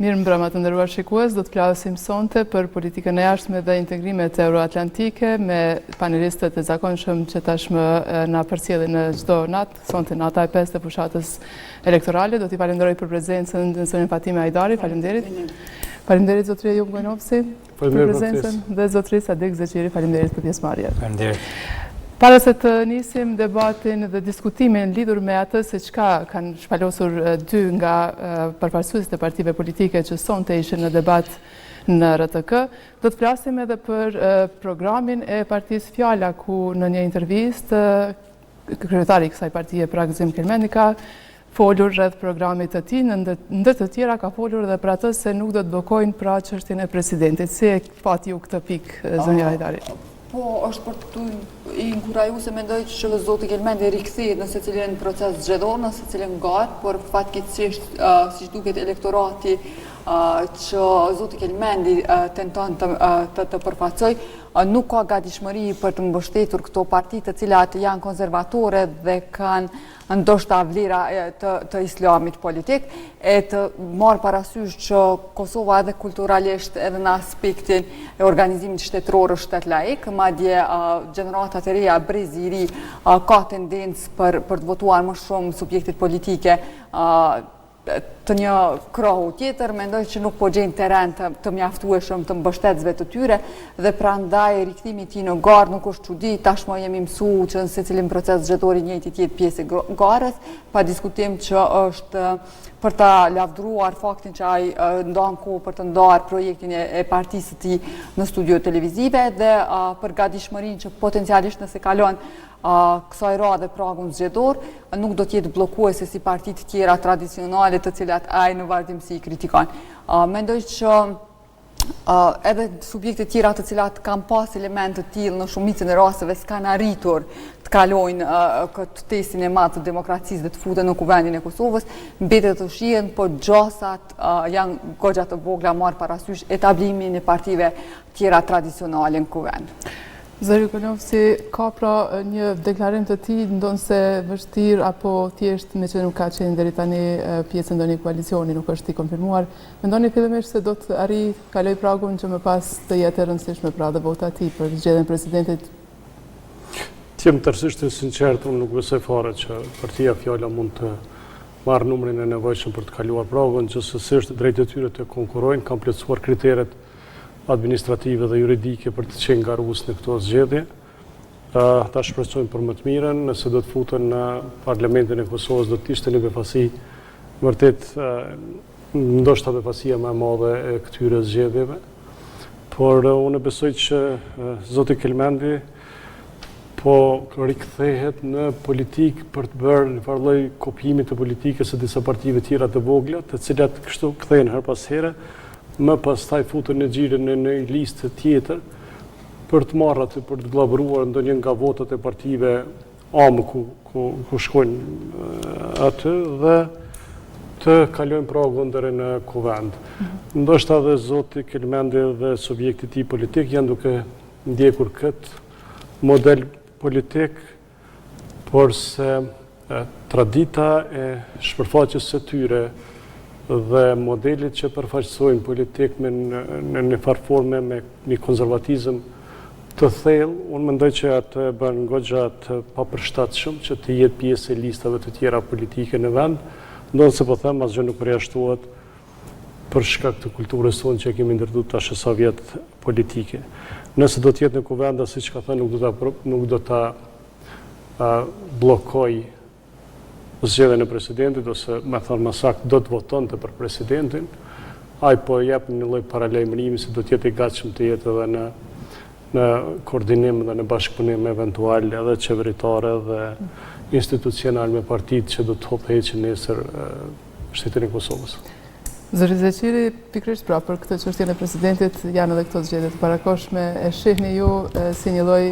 Mirë mbrëma të nderuar shikues, do të flasim sonte për politikën e jashtme dhe integrimet euroatlantike me panelistët e zakonshëm që tashmë na përcjellin në çdo natë, sonte nata e 5 të fushatës elektorale. Do t'i falenderoj për prezencën e zonjën Fatime Ajdari, faleminderit. Faleminderit zotëria Jum Gojnovsi për prezencën dhe zotërisë Adek Zeqiri, faleminderit për pjesëmarrjen. Faleminderit. Para se të nisim debatin dhe diskutimin lidhur me atë se çka kanë shpalosur dy nga përfaqësuesit e partive politike që sonte ishin në debat në RTK, do të flasim edhe për programin e partisë Fjala, ku në një intervistë kryetari i kësaj partie Gzim Kelmendi ka folur rreth programit të tij, ndër të tjera ka folur edhe për atë se nuk do të blokojnë pra çështjen e presidentit. Si e pati ju këtë pikë, zonja Hajdari? Po, është për të i inkuraju se mendoj që zoti Kelmendi rikthehet në secilin proces zgjedhor, në secilin garë, por fatkeqësisht siç duket elektorati që zoti Kelmendi tenton të përfaqësoj, nuk ka gatishmëri për të mbështetur këto parti të cilat janë konservatore dhe kanë ndoshta vlera të islamit politik, e të marrë parasysh që Kosova edhe kulturalisht edhe në aspektin e organizimit shtetëror është shtet laik, madje gjeneratat e reja brezi i ri ka tendencë për të votuar më shumë subjektet politike të një krahu tjetër, mendoj që nuk po gjejnë terren të mjaftueshëm të mbështetësve të tyre dhe prandaj rikthimi i tij në garë nuk është çudi. Tashmë jemi mësuar që në secilin proces zgjedhor i njëjti të jetë pjesë e garës, pa diskutim që është për ta lavdruar faktin që ai ndan kohë për të ndarë projektin e partisë së tij në studio televizive dhe për gatishmërinë që potencialisht nëse kalon kësaj radhe pragun zgjedhor, nuk do t'jetë bllokuese si partitë tjera tradicionale të cilat ai në vazhdimsi i kritikon. Mendoj që edhe subjekte tjera të cilat kanë pas elemente të tillë në shumicën e rasteve s'kan arritur të kalojnë këtë testin e madh të demokracisë dhe të futen në kuvendin e Kosovës, mbetet të shihen, por gjasat janë goxha të vogla marr parasysh etablimin e partive tjera tradicionale në kuvend. Zëri Gojnovsi, ka pra një deklarim të tij ndonse vështirë apo thjesht me që nuk ka qenë deri tani pjesë ndonjë koalicioni, nuk është i konfirmuar. Mendoni fillimisht se do të kaloj pragun që më pas të jetë e rëndësishme pra dhe vota e tij për zgjedhjen e presidentit? Të jem tërësisht e sinqert, unë nuk besoj fare që partia Fjala mund të marrë numrin e nevojshëm për të kaluar pragun, gjithsesi drejt e tyre të konkurrojnë, kanë plotësuar kriteret administrative dhe juridike për të qenë garues në këto zgjedhje. Ta shpresojmë për më të mirën, nëse do të futen në Parlamentin e Kosovës do të ishte një befasi vërtet ndoshta befasia më e madhe e këtyre zgjedhjeve. Por unë besoj që zoti Kelmendi po rikthehet në politikë për të bërë një farë lloj kopjimi të politikës së disa partive tjera të vogla, të cilat kështu kthehen her pas here, më pastaj futën në xhirin në një listë tjetër për të marrë aty, për të vllabëruar ndonjë nga votat e partive amë ku shkojnë aty dhe të kalojnë pragun deri në kuvend. Ndoshta edhe zoti Kelmendi dhe subjekti i tij politik janë duke ndjekur këtë model politik, por se tradita e shpërfaqjes së tyre dhe modelit që përfaqësojnë politik në një farë forme me një konservatizëm të thellë, unë mendoj që atë bën goxha të papërshtatshëm që të jetë pjesë e listave të tjera politike në vend, ndonse po them asgjë nuk përjashtohet për shkak të kulturës tonë që kemi ndërtuar tash sa vjet politike. Nëse do të jetë në kuvenda, siç ka thënë, nuk do ta bllokoj zgjedhjen e presidentit, ose me thënë më saktë do të votonte për presidentin, ai po jep një lloj paralajmërimi se do të jetë i gatshëm të jetë edhe në koordinim dhe në bashkëpunim eventual edhe qeveritare dhe institucional me partitë që do të hopeqin nesër shtetin e Kosovës. Zëri Zeqiri, pikërisht pra për këtë çështjen e presidentit janë edhe këto zgjedhje të parakoshme, e shihni ju si një lloj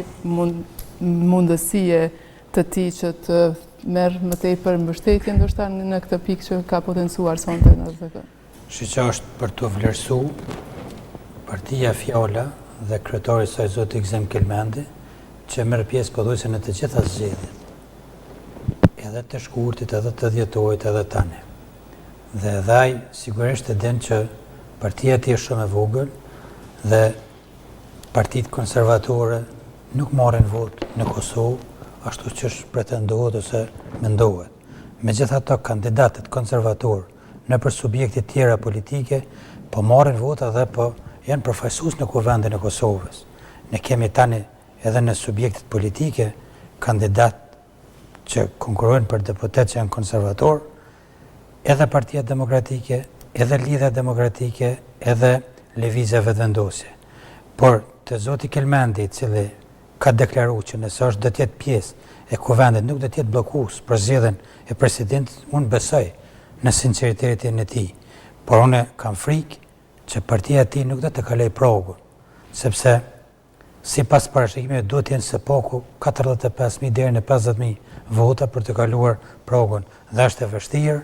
mundësie të tij që të merr më tepër mbështetje ndoshta në këtë pikë që ka potencuar sonte në RTK. Që është për të vlerësuar partia Fjala dhe kryetari i saj zoti Gzim Kelmendi, që merr pjesë pothuajse në të gjitha zgjedhjet. Edhe të shkurtit, edhe të dhjetorit, edhe tani. dhe dhaj sigurisht e din që partia ti është shumë e vogël dhe partitë konservatore nuk marrin vot në Kosovë, ashtu që është pretendohet ose mendohet. Megjithatë, kandidatët konservatorë në për subjekte tjera politike po marrin vota dhe po janë përfaqësues në kuvendin e Kosovës. Ne kemi tani edhe në subjektet politike kandidat që konkurrojnë për deputet që janë konservator, edhe Partia Demokratike, edhe Lidhja Demokratike, edhe Lëvizja Vetëvendosje. Por të zoti Kelmendi, i cili ka deklaruar që nëse është do të jetë pjesë e kuvendit, nuk do të jetë bllokues për zgjedhjen e presidentit, unë besoj në sinqeritetin e tij. Por unë kam frikë që partia e tij nuk do të kaloj progun, sepse sipas parashikimeve duhet të jenë së paku 45.000 deri në 50.000 vota për të kaluar progun. Dhe është e vështirë,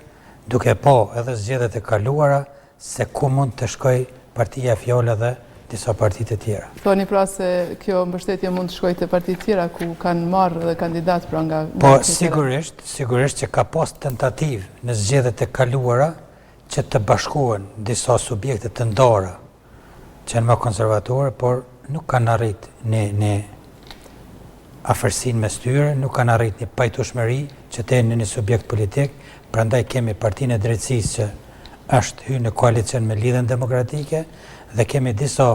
duke po edhe zgjedhjet e kaluara, se ku mund të shkojë partia e Fjolla dhe disa partitë të tjera. Thoni pra se kjo mbështetje mund të shkojë te partitë tjera ku kanë marrë edhe kandidat pra nga Po sigurisht që ka pas tentativë në zgjedhjet e kaluara që të bashkohen disa subjekte të ndara që janë më konservatore, por nuk kanë arrit në afërsinë mes tyre, nuk kanë arrit një pajtueshmëri që të jenë në një subjekt politik. Prandaj kemi Partinë e Drejtësisë që është hyrë në koalicion me Lidhjen Demokratike dhe kemi disa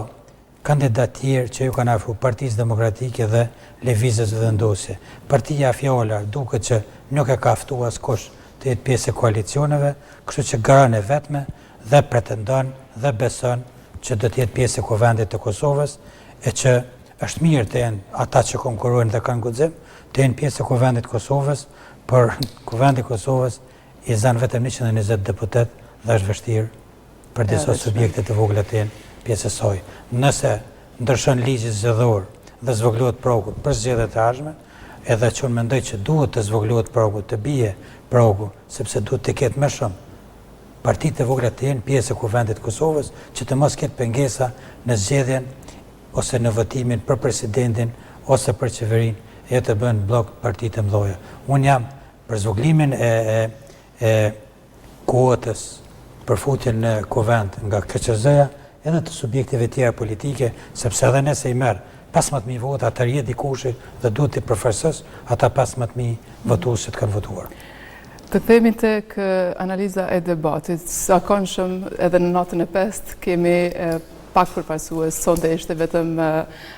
kandidatë tjerë që ju kanë afruar Partisë Demokratike dhe Lëvizjes Vetëvendosje. Partia e Fjolla duket që nuk e ka ftuar askush të jetë pjesë e koalicioneve, kështu që garan e vetme dhe pretendon dhe beson që do të jetë pjesë e kuvendit të Kosovës, e që është mirë të jenë ata që konkurrojnë dhe kanë guxim, të jenë pjesë e kuvendit të Kosovës, por kuvendi i Kosovës i zan vetëm 120 deputet dhe është vështirë për disa subjekte të vogla të jenë pjesë e saj. Nëse ndryshon ligji zgjedhor dhe zvogëlohet progu për zgjedhjet e ardhshme, edhe që unë mendoj që duhet të zvogëlohet progu, të bie progu, sepse duhet të ketë më shumë partitë e vogla të jenë pjesë e kuvendit të Kosovës, që të mos ketë pengesa në zgjedhjen ose në votimin për presidentin ose për qeverinë, e të bënë blok partitë e mëdha. Unë jam për zvogëlimin e kuotës për futjen në kuvend nga KQZ-ja edhe të subjekteve tjera politike, sepse edhe nëse i merr 15.000 vota, atëherë je dikush dhe duhet të përfaqësos ata 15.000 votues që kanë votuar. Të themi tek analiza e debatit, zakonshëm edhe në natën e 5 kemi pak përfaqësues, sonte ishte vetëm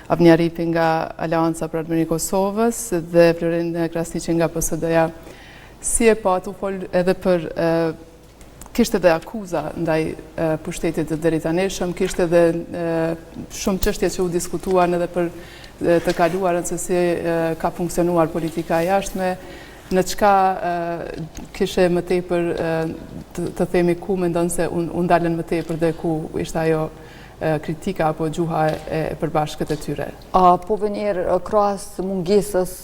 Avnia Ripi nga Aleanca për Ardhmërinë e Kosovës dhe Florin Krasniqi nga PSD-ja. Si e pat u fol edhe për kishte edhe akuza ndaj pushtetit të deritaneshëm, kishte edhe shumë çështje që u diskutuan edhe për të kaluarën se si ka funksionuar politika e jashtme, në çka kishe më tepër të themi ku mendon se u ndalen më tepër dhe ku ishte ajo kritika apo gjuha e përbashkët e tyre? Po vënjerë, krahas mungesës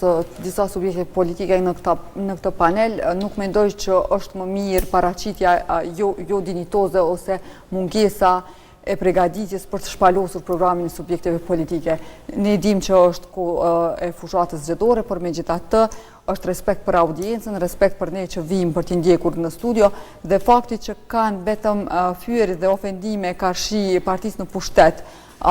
disa subjekte politike në këtë panel, nuk mendoj që është më mirë paraqitja jo dinjitoze ose mungesa e përgatitjes për të shpalosur programin e subjekteve politike. Ne dim që është kohë e fushatës zgjedhore, por megjithatë është respekt për audiencën, respekt për ne që vijmë për t'i ndjekur në studio, dhe fakti që kanë vetëm fyerje dhe ofendime karshi partisë në pushtet,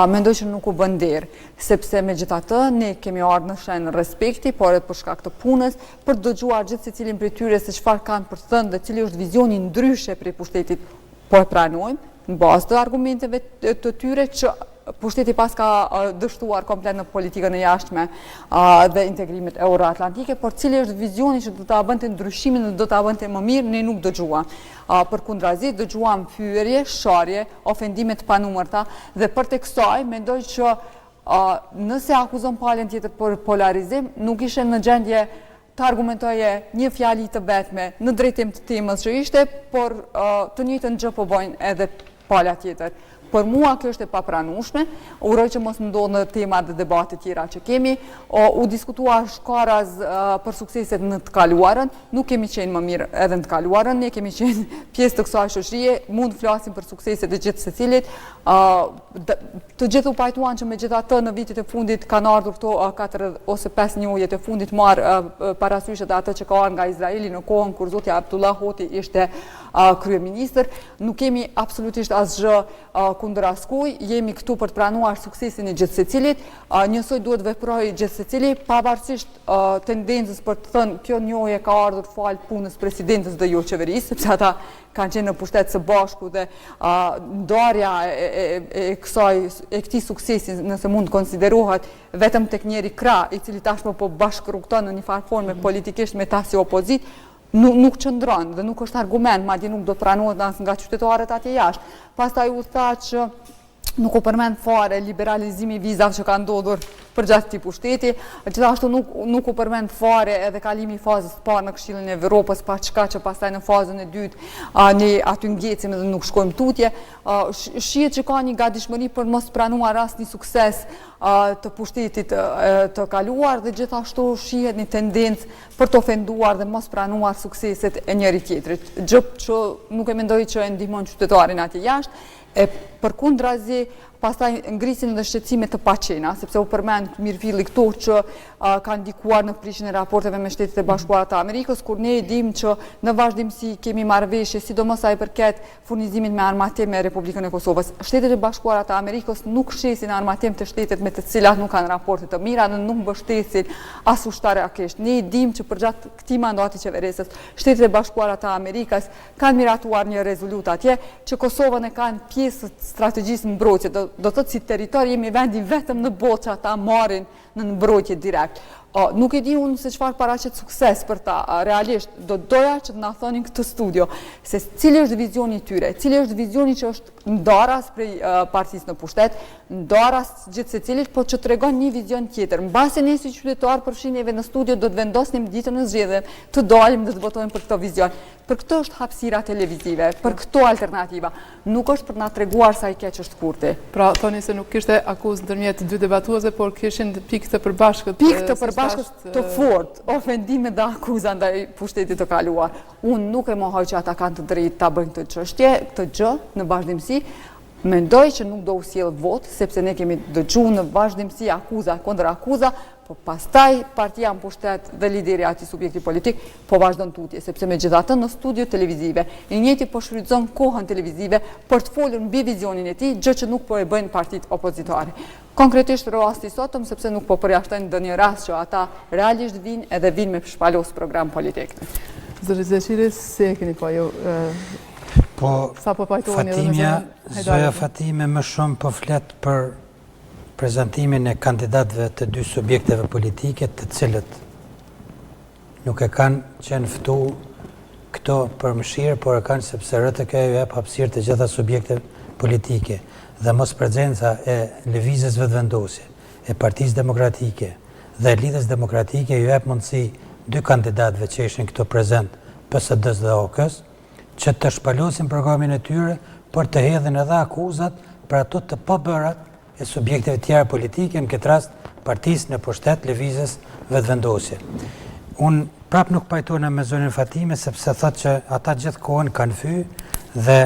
mendoj që nuk u bën derë, sepse megjithatë ne kemi ardhur në shenjë respekti, por edhe për shkak të punës, për të dëgjuar gjithë secilin prej tyre se çfarë kanë për të thënë dhe cili është vizioni ndryshe prej pushtetit, po e pranojmë në bazë të argumenteve të tyre që pushteti pas ka dështuar komplet në politikën e jashtme dhe integrimit euroatlantike, por cili është vizioni që do ta bënte ndryshimin dhe do ta bënte më mirë, ne nuk dëgjuam. Përkundrazi, dëgjuam fyerje, sharje, ofendime të panumërta dhe për të kësaj mendoj që nëse akuzon palën tjetër për polarizim, nuk ishe në gjendje të argumentoje një fjali të vetme në drejtim të temës që ishte, por të njëjtën gjë po bojnë edhe pala tjetër. Për mua kjo është e papranueshme, uroj që mos ndodhë në tema dhe debate tjera që kemi, u diskutua shkaraz për sukseset në të kaluarën, nuk kemi qenë më mirë edhe në të kaluarën, ne kemi qenë pjesë të kësaj shoqërie, mund të flasim për sukseset e gjithë secilit, të gjithë u pajtuan që me gjitha të në vitit e fundit kanë ardhur këto 4 ose 5 njohjet e fundit marë parasyshet atë që ka nga Izraeli në kohën kur zotja Abdullah Hoti ishte kryeministër, nuk kemi absolutisht asgjë kundër askuj, jemi këtu për të pranuar suksesin e gjithë secilit, njësoj duhet veproj gjithë secili, pavarësisht tendencës për të thënë kjo njohje ka ardhur falë punës presidentës dhe jo qeverisë, sepse ata kanë qenë në pushtet së bashku dhe ndarja e këtij suksesi, nëse mund të konsiderohet vetëm tek njeri krah, i cili tashmë po bashkërrugton në një farë forme politikisht me ta si opozit, nuk qëndron dhe nuk është argument, madje nuk do të pranohet as nga qytetarët atje jashtë. Pastaj u tha që nuk u përmend fare liberalizimi i vizave që ka ndodhur përgjatë këtij pushteti, gjithashtu nuk u përmend fare edhe kalimi i fazës së parë në Këshillin e Evropës, pa çka që pastaj në fazën e dytë ne aty ngjecim dhe nuk shkojmë tutje. Shihet që ka një gatishmëri për mos pranuar asnjë sukses të pushtetit të kaluar dhe gjithashtu shihet një tendencë për të ofenduar dhe mos pranuar sukseset e njëri tjetrit, gjë që nuk e mendoj që e ndihmon qytetarin atje jashtë. Përkundrazi, pastaj ngrisin dhe shqetësime të paqena, sepse u përmend mirëfilli këtu që ka ndikuar në prishjen e raporteve me Shtetet e Bashkuara të Amerikës, kur ne e dim që në vazhdimsi kemi marrëveshje, sidomos sa i përket furnizimit me armatim me Republikën e Kosovës. Shtetet e Bashkuara të Amerikës nuk shesin armatim të shtetet me të cilat nuk kanë raporte të mira dhe nuk mbështesin as ushtarakisht. Ne e dim që përgjatë këtij mandati qeverisës, Shtetet e Bashkuara të Amerikës kanë miratuar një rezolut atje që Kosovën e kanë pjesë strategjisë mbrojtje. Do të thotë si territor jemi vendi vetëm në botë që ata marrin në mbrojtje direkt. Nuk e di unë se çfarë paraqet sukses për ta. Realisht do doja që të na thonin këtë studio se cili është vizioni i tyre, cili është vizioni që është ndaras prej partisë në pushtet, ndaras gjithë secilit, po që tregon një vizion tjetër. Mbasi ne si qytetar përfshinjeve në studio do të vendosnim ditën e zgjedhjeve, të dalim dhe të votojmë për këtë vizion. Për këtë është hapësira televizive, për këto alternativa. Nuk është për na treguar sa i keq është Kurti. Pra, thoni se nuk kishte akuzë ndërmjet dy debatuesve, por kishin pikë të përbashkët. Pikë të përbashkët të fortë, ofendime dhe akuza ndaj pushtetit të kaluar. Unë nuk e mohoj që ata kanë të drejtë ta bëjnë këtë çështje, këtë gjë në vazhdimsi. Mendoj që nuk do u sjell vot, sepse ne kemi dëgjuar në vazhdimsi akuza kundër akuza, po pastaj partia në pushtet dhe lideri ati subjekti politik po vazhdon tutje, sepse megjithatë në studio televizive, i njëjti po shfrytëzon kohën televizive për të folur mbi vizionin e tij, gjë që nuk po e bëjnë partitë opozitare. Konkretisht rasti sotëm, sepse nuk po përjashtojnë ndonjë rast që ata realisht vinë edhe vinë me shpalos program politik. Zëri Zeqiri, si e keni po ju? Po, Fatimja, zoja Fatime më shumë po flet për prezentimin e kandidatëve të dy subjekteve politike, të cilët nuk e kanë qenë ftu këto për mëshirë, por e kanë sepse RTK ju jep hapësirë të gjitha subjekte politike dhe mos prezenca e lëvizjes vetëvendosje, e Partisë Demokratike dhe Lidhjes Demokratike ju jep mundësi dy kandidatëve që ishin këto prezent, PSD-s dhe OK-s, që të shpalosin programin e tyre, por të hedhin edhe akuzat për ato të pabërat e subjekteve tjera politike, në këtë rast partisë në pushtet lëvizjes vetëvendosje. Unë prap nuk pajtona me zonën Fatime, sepse thot që ata gjithë kohën kanë fy dhe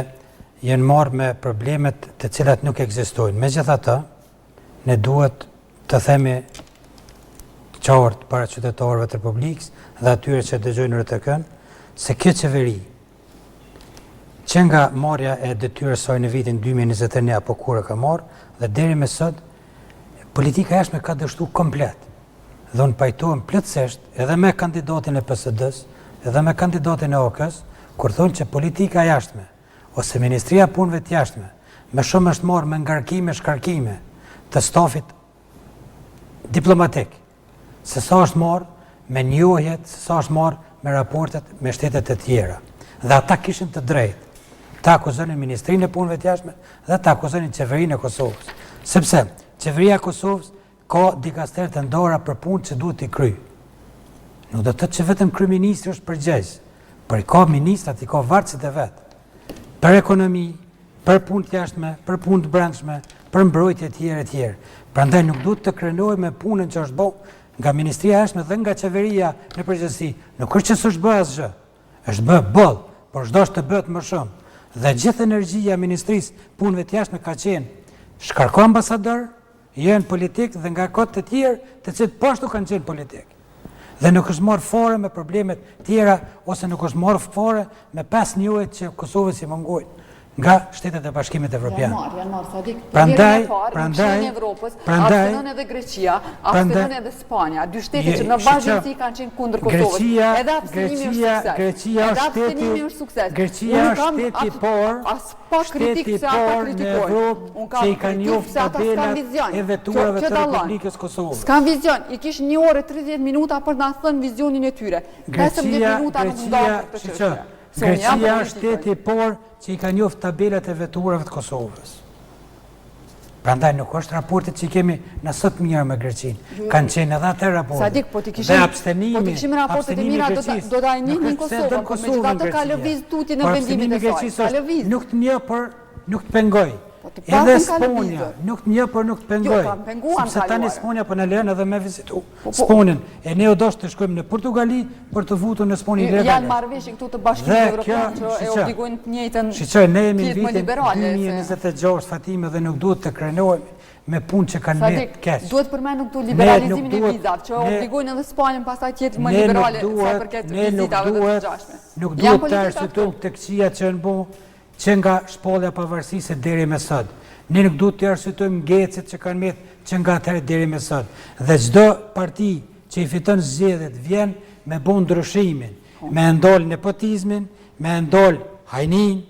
jenë marrë me problemet të cilat nuk ekzistojnë. Megjithatë, ne duhet të themi qartë para qytetarëve të Republikës dhe atyre që dëgjojnë RTK-n, se kjo qeveri që nga marrja e detyrës saj në vitin 2021 apo kur e ka marrë, dhe deri me sot, politika jashtme ka dështu komplet. Dhe unë pajtohem plotësisht edhe me kandidatin e PSD-s, edhe me kandidatin e OK-s, kur thonë që politika jashtme, ose Ministria e Punëve të jashtme, me shumë është marrë me ngarkime, shkarkime të stafit diplomatik, se sa është marrë me njohjet, se sa është marrë me raportet me shtetet e tjera. Dhe ata kishin të drejtë. Ta akuzonin Ministrinë e Punëve të Jashtme dhe ta akuzonin Qeverinë e Kosovës. Sepse Qeveria e Kosovës ka dikaster të ndara për punë që duhet t'i kryej. Nuk do të thotë që vetëm kryeministri është përgjegjës, por i ka ministrat, i ka varësit e vet. Për ekonomi, për punë të jashtme, për punë të brendshme, për mbrojtje e tjerë. Prandaj nuk duhet të krenohet me punën që është bërë nga Ministria e Jashtme dhe nga qeveria në përgjithësi. Nuk është që s'është bërë asgjë, është bërë boll, por çdo të bëhet më shumë. Dhe gjithë energjia e Ministrisë Punëve të Jashtme ka qenë shkarko ambasador, janë politik dhe nga kotë të tjerë të cilët po ashtu kanë qenë politik. Dhe nuk është marrë fore me problemet tjera, ose nuk është marrë fore me 5 njohet që Kosovës i mungojnë nga Shtetet e Bashkimit Evropian. Janë marrë, Sadik. Prandaj, në Evropës, abstenon edhe Greqia, abstenon edhe Spanja, dy shtete që në vazhdimsi kanë qenë kundër Kosovës. Edhe Greqia është shteti por, shteti por në Evropë që i kanë njoftë tabelat e veturave të Republikës Kosovës. S'kan vizion, i kish 1 orë 30 minuta për na thënë vizionin e tyre. 15 minuta nuk ndodh këtë çështje. Greqia është shteti por që i ka njoftë tabelat e veturave të Kosovës. Prandaj nuk është raportet që i kemi në sot mirë me Greqinë. Kanë qenë edhe atë raportet. Sadik, po t'i kishim raportet e mira, do t'a njihnin Kosovën, po megjithatë ka lëviz tuti në vendimin e saj. Ka lëviz. Nuk të një për nuk të pengoj. Edhe Sponja, nuk të një për nuk të pengoj. Sepse tani Sponja për në lehen edhe me vizitu Sponjën. E ne o doshtë të shkojmë në Portugali për të vutur në Sponjë ilegale. Janë marrëveshje këtu të Bashkimit Evropian që e obligojnë të njëjtën ne jemi në vitin 2026, Fatime, dhe nuk duhet të krenohemi me punë që kanë me keq. Duhet përmendur këtu liberalizimin e vizave, që obligojnë edhe Spanjën pastaj të jetë më liberale sa përket vizitave të përgjithshme. Nuk duhet të arsytojmë të këqija që në bu që nga shpallja pavarësisë deri me sot. Ne nuk duhet të arsytojmë ngecet që kanë metë që nga atëherë deri me sot. Dhe çdo parti që i fiton zgjedhjet vjen me bon ndryshimin, me ndol nepotizmin, me ndol hajnin,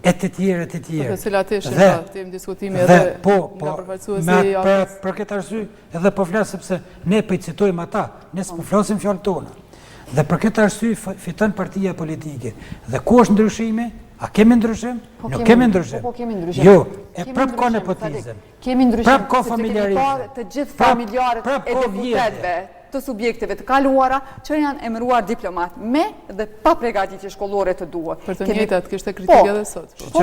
e të tjerë, e të tjerë. Për cilat ishin tim diskutimi edhe nga përfaqësuesi për këtë arsye edhe po flas sepse ne po i citojmë ata, ne s'po flasim fjalët tona. Dhe për këtë arsye fiton partia politike. Dhe ku është ndryshimi? A kemi ndryshim? Nuk kemi ndryshim. Po kemi ndryshim. Jo, e prap ka nepotizëm. Kemi ndryshim. Prap ka familjarizëm. Të gjithë familjarët e deputetëve të subjekteve të kaluara që janë emëruar diplomat me dhe pa përgatitje shkollore të duhur. Për të njëjtat kishte kritikë edhe sot. Po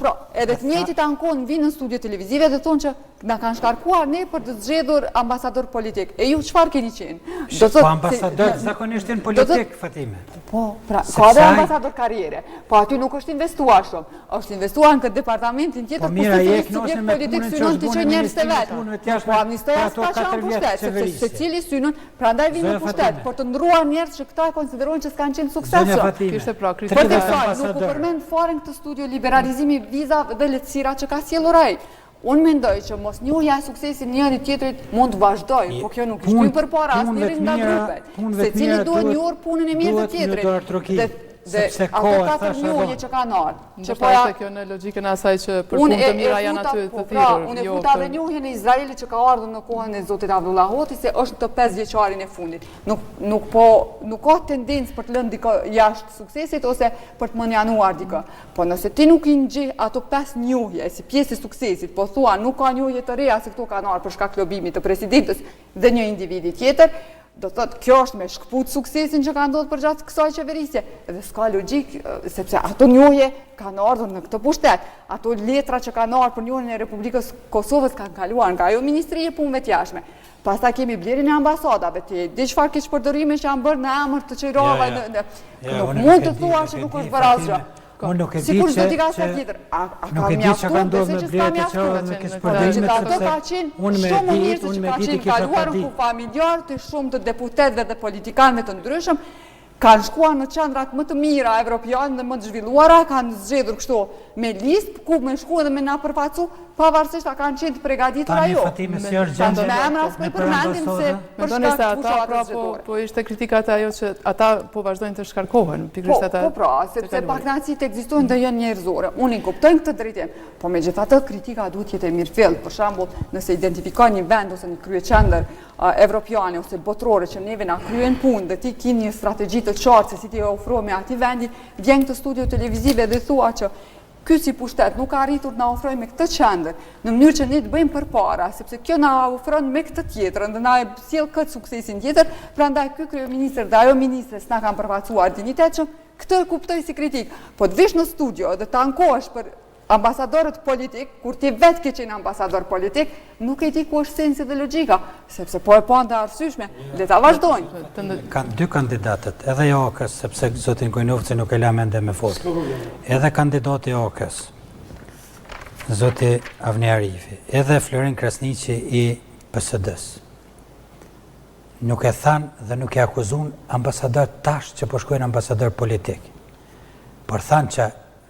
pra, edhe të njëjtit ankon vinë në studio televizive dhe thonë që na kanë shkarkuar ne për të zgjedhur ambasador politik. E ju çfarë keni qenë? Po ambasador zakonisht janë politik, Fatime. Po, pra, ka dhe ambasador karriere. Po aty nuk është investuar shumë. Është investuar në këtë departamentin tjetër, po si subjekt politik synon të që njerëz të vetë. Po amnistoja s'ka qenë pushtet, sepse secili synon, prandaj vinë në pushtet, por të ndruar njerëz që këta e konsiderojnë që s'kanë qenë suksesshëm. Kishte pra Për të kësaj, nuk u përmend fare në këtë studio liberalizimi vizave dhe lehtësira që ka sjellur ai. Unë mendoj që mos njohja e suksesit njëri tjetrit mund të vazhdojë, po kjo nuk i shtyp përpara asnjërin nga grupet. Secili duhet njohur punën e mirë të tjetrit. Dhe ato 4 njohje që kanë ardhur. Që po ja kjo në logjikën e asaj që për punë të mira janë aty të thirrur. Unë e futa dhe njohjen e Izraelit që ka ardhur në kohën e Zotit Abdullah Hoti se është të 5 vjeçarin e fundit. Nuk ka tendencë për të lënë dikë jashtë suksesit ose për të menjanuar dikë. Po nëse ti nuk i ngjeh ato 5 njohje si pjesë e suksesit, po thua nuk ka njohje të reja se këto kanë ardhur për shkak të lobimit të presidentës dhe një individi tjetër, do thotë kjo është me shkput suksesin që ka ndodhur përgjatë kësaj qeverisje. Dhe s'ka logjik, sepse ato njohje kanë ardhur në këtë pushtet. Ato letra që kanë ardhur për njohjen e Republikës Kosovës kanë kaluar nga ajo Ministri e Punëve të Jashtme. Pastaj kemi blerjen e ambasadave, ti di çfarë keqpërdorime që janë bërë në emër të çirave. Nuk mund të thuash që nuk është bërë asgjë. Unë nuk e di që nuk e di që ka ndodhur me blerjet e çorave me keqpërdorime sepse unë me ditë që ka qenë kaluar ku familjar të shumë të deputetëve dhe politikanëve të ndryshëm kanë shkuar në qendrat më të mira evropiane dhe më të zhvilluara, kanë zgjedhur kështu me listë ku me shku edhe me na përfaqësu pavarësisht a kanë qenë të përgatitur ajo. Fatime, si është gjendja me emra s'po përmendim se për shkak të fushatave po ishte kritikat ajo që ata po vazhdojnë të shkarkohen, pikërisht ata. Po pra, sepse pakënaqësitë ekzistojnë dhe janë njerëzore. Unë i kuptoj këtë drejtim, po megjithatë kritika duhet të jetë mirëfillt. Për shembull, nëse identifikon një vend ose një kryeqendër evropiane ose botërore që neve na kryen punë dhe ti ke një strategji të qartë se si ti ofro me atij vendi, vjen këtë studio televizive dhe thua që ky si pushtet nuk ka arritur na ofroj me këtë qendër në mënyrë që ne të bëjmë përpara, sepse kjo na ofron me këtë tjetrën dhe na e sjell këtë suksesin tjetër, prandaj ky kryeministër dhe ajo ministre s'na kanë përfaqësuar dinjitetshëm, këtë kuptoj si kritik. Po të vish në studio dhe të ankohesh për ambasadorët politik, kur ti vetë ke qenë ambasador politik, nuk e di ku është sensi dhe logjika, sepse po e pa të arsyeshme, le ta vazhdojnë. Kanë dy kandidatët, edhe OK-s, sepse zotin Kojnovci nuk e la mende me fort. Edhe kandidati OK-s, zoti Avni Arifi, edhe Florin Krasniqi i PSD-s. Nuk e thanë dhe nuk e akuzun ambasador tash që po shkojnë ambasador politik. Por thanë që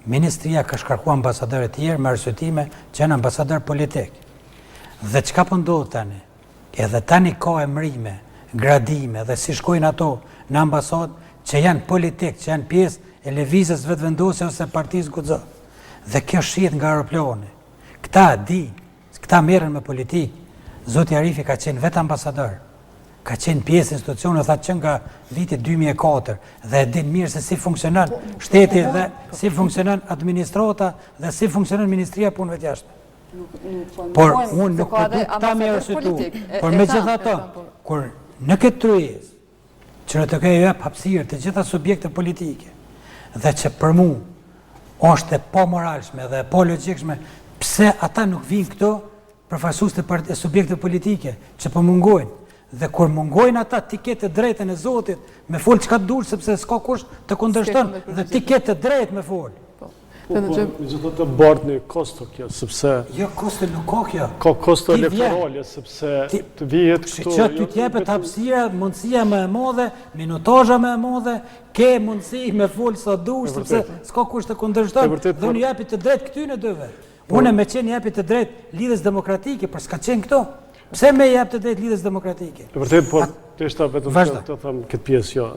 Ministria ka shkarku ambasadorët tjerë me arsyetime që janë ambasador politik. Dhe çka po ndodh tani? Edhe tani ka emrime, gradime dhe si shkojnë ato në ambasadë që janë politik, që janë pjesë e lëvizjes vetëvendose ose partisë guxo. Dhe kjo shihet nga aeroplani. Këta merren me politikë. Zoti Arifi ka qenë vetë ambasador. Ka qenë pjesë institucione, tha që nga viti 2004 dhe e din mirë se si funksionon shteti dhe si funksionon administrata dhe si funksionon Ministria e Punëve të Jashtme. Por unë nuk po du ta me arsyetu, por megjithatë, kur në këtë tryezë që në të kejo jap hapësirë të gjitha subjekte politike dhe që për mua është e pa moralshme dhe e pa logjikshme, pse ata nuk vinë këto përfaqësues të subjekte politike që po mungojnë. Dhe kur mungojnë ata ti ke të drejtën e Zotit me fol çka dush sepse s'ka kush të kundërshton dhe ti ke të drejtë me fol. Megjithatë bardh në kosto kjo sepse jo kosto nuk ka kjo. Ka kosto elektorale sepse të vihet këtu. Që ty t'jepet hapësira, mundësia më e madhe, minutazha më e madhe, ke mundësi me fol sa dush sepse s'ka kush të kundërshton. Dhe unë japi të drejtë këtyre dyve. Unë me qenë japi të drejtë lidhjes demokratike, por s'ka qenë këto. Pse me jep të drejtë lidhjes demokratike? E vërtet, por të ishta vetëm të them këtë pjesë, jo.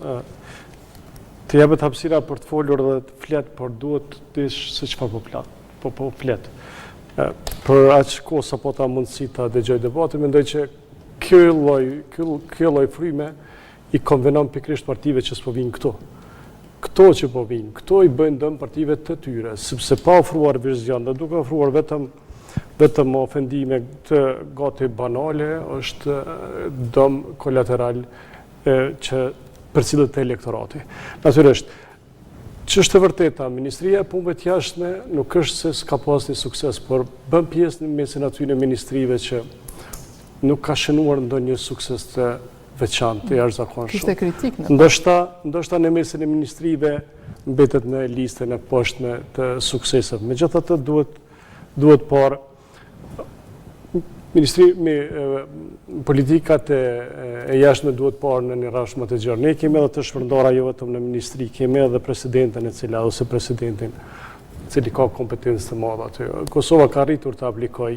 Të jepet hapësira për të folur dhe të flet, por duhet të ish se çfarë po flet. Për aq kohë sa po ta mundësi ta dëgjoj debatin, mendoj që kjo lloj fryme i konvenon pikërisht partive që s'po vinë këtu. Këto që po vinë, këto i bëjnë dëm partive të tyre, sepse pa ofruar vizion dhe duke ofruar vetëm ofendime të gati banale, është dëm kolateral që përcillet te elektorati. Natyrisht, ç'është e vërteta, Ministria e Punëve të Jashtme nuk është se s'ka pas një sukses, por bën pjesë në mesin aty në ministrive që nuk ka shënuar ndonjë sukses të veçantë, të jashtëzakonshëm. Kishte kritik në ndoshta në mesin e ministrive mbetet në listën e poshtme të sukseseve. Megjithatë duhet parë politikat e jashtme duhet parë në një rash më të gjerë. Ne kemi edhe të shpërndara jo vetëm në ministri, kemi edhe presidenten ose presidentin cili ka kompetencë të madhe aty. Kosova ka arritur të aplikoj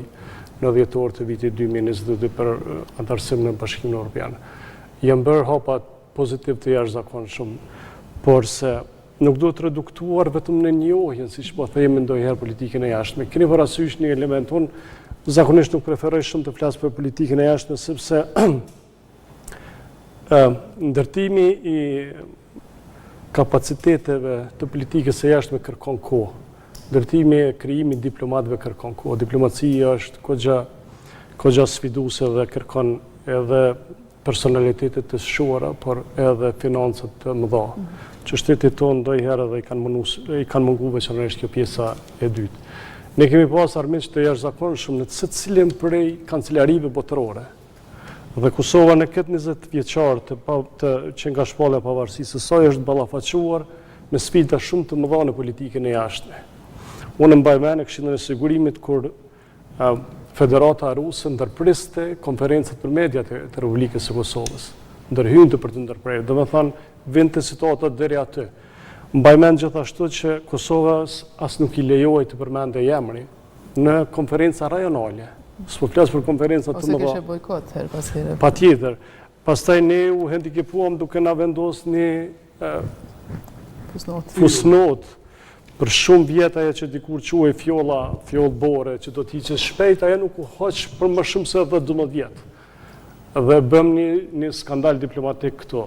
në dhjetor të vitit 2022 për antarësim në Bashkimin Evropian. Janë bërë hapa pozitiv të jashtëzakonshëm, por se nuk duhet reduktuar vetëm në njohjen, siç po themi ndonjëherë politikën e jashtme. Keni parasysh një element, unë zakonisht nuk preferoj shumë të flas për politikën e jashtme sepse ndërtimi i kapaciteteve të politikës së jashtme kërkon kohë. Ndërtimi e krijimi diplomatëve kërkon kohë. Diplomacia është kogja sfiduese dhe kërkon edhe personalitete të shuara, por edhe financat të mëdha. Që shtetit tonë ndonjëherë edhe i kanë mungu veçanërisht kjo pjesa e dytë. Ne kemi pas armiq të jashtëzakonshëm në secilin prej kancelarive botërore. Dhe Kosova në këtë 20 vjeçar që nga shpallja e pavarësisë së saj është ballafaquar me sfida shumë të mëdha në politikën e jashtme. Unë mbaj mend në Këshillin e Sigurimit kur Federata Ruse ndërpriste konferencat për mediat e Republikës së Kosovës. Ndërhynte për të ndërprerë, domethënë vinte situata deri aty. Mbaj mend gjithashtu që Kosovës as nuk i lejoi të përmendej emri në konferenca rajonale. S'po flas për konferenca të mëdha. Ose kishte bojkot her pas here. Patjetër. Pastaj ne u hendikepuam duke na vendosur një fusnot për shumë vjet ajo që dikur quhej fjoll bore, që do të hiqet shpejt, ajo nuk u hoq për më shumë se 12 vjet. Dhe bëm një skandal diplomatik këtu.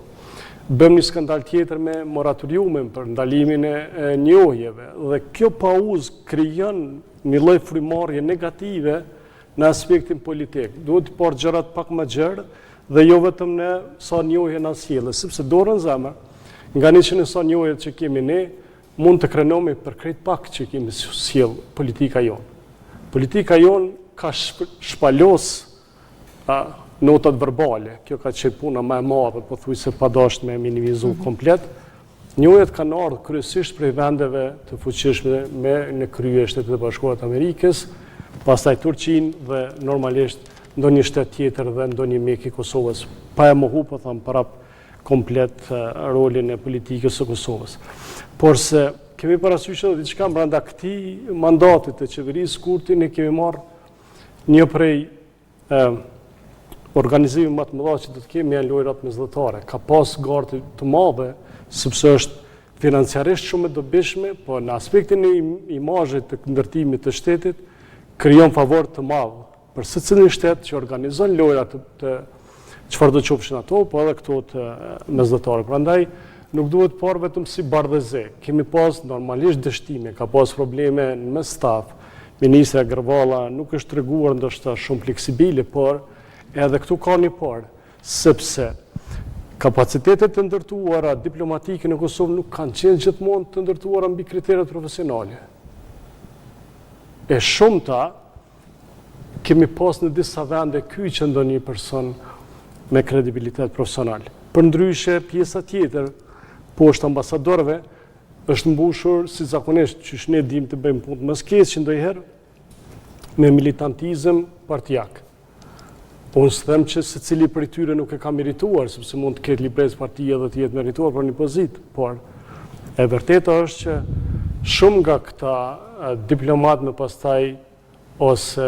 Bëm një skandal tjetër me moratoriumin për ndalimin e njohjeve. Dhe kjo pauzë krijon një lloj frymarrje negative në aspektin politik. Duhet të parë gjërat pak më gjerë dhe jo vetëm në sa njohje na sjellë, sepse dorën zemër, nga 100 sa njohje që kemi ne, mund të krenomi për krejt pak që kemi sjell politika jonë. Politika jonë ka shpalos notat verbale, kjo ka qenë puna më e madhe, po thuj se pa dashur me minimizu komplet. Njohjet kanë ardhur kryesisht prej vendeve të fuqishme në krye Shtetet e Bashkuara të Amerikës, pastaj Turqinë dhe normalisht ndonjë shtet tjetër dhe ndonjë mjek i Kosovës, pa e mohu, po tham, prap komplet rolin e politikës së Kosovës. Por se kemi parasysh edhe diçka brenda këtij mandatit të qeverisë Kurti, ne kemi marrë një prej organizimi më të mëdha që do të kemi janë lojrat mesdhetare. Ka pas gartë të madhe, sepse është financiarisht shumë e dobishme, po në aspektin e imazhit të ndërtimit të shtetit krijon favor të madh për secilin shtet që organizon lojra të çfarë do qofshin ato, po edhe këto të mesdhetare. Prandaj nuk duhet parë vetëm si bardhëze. Kemi pas normalisht dështime, ka pas probleme me staf. Ministra Gërvalla nuk është treguar ndoshta shumë fleksibile, por edhe këtu ka një parë, sepse kapacitetet të ndërtuara diplomatike në Kosovë nuk kanë qenë gjithmonë të ndërtuara mbi kriteret profesionale. E shumëta kemi pas në disa vende kyçe ndonjë person me kredibilitet profesional. Përndryshe, pjesa tjetër, poshtë ambasadorëve, është mbushur si zakonisht që ne dim të bëjmë punë më së që ndonjëherë me militantizëm partijak. Unë s'them që secili prej tyre nuk e ka merituar, sepse mund të ketë libres partije dhe të jetë merituar për një pozitë, por e vërteta është që shumë nga këta diplomat me pastaj ose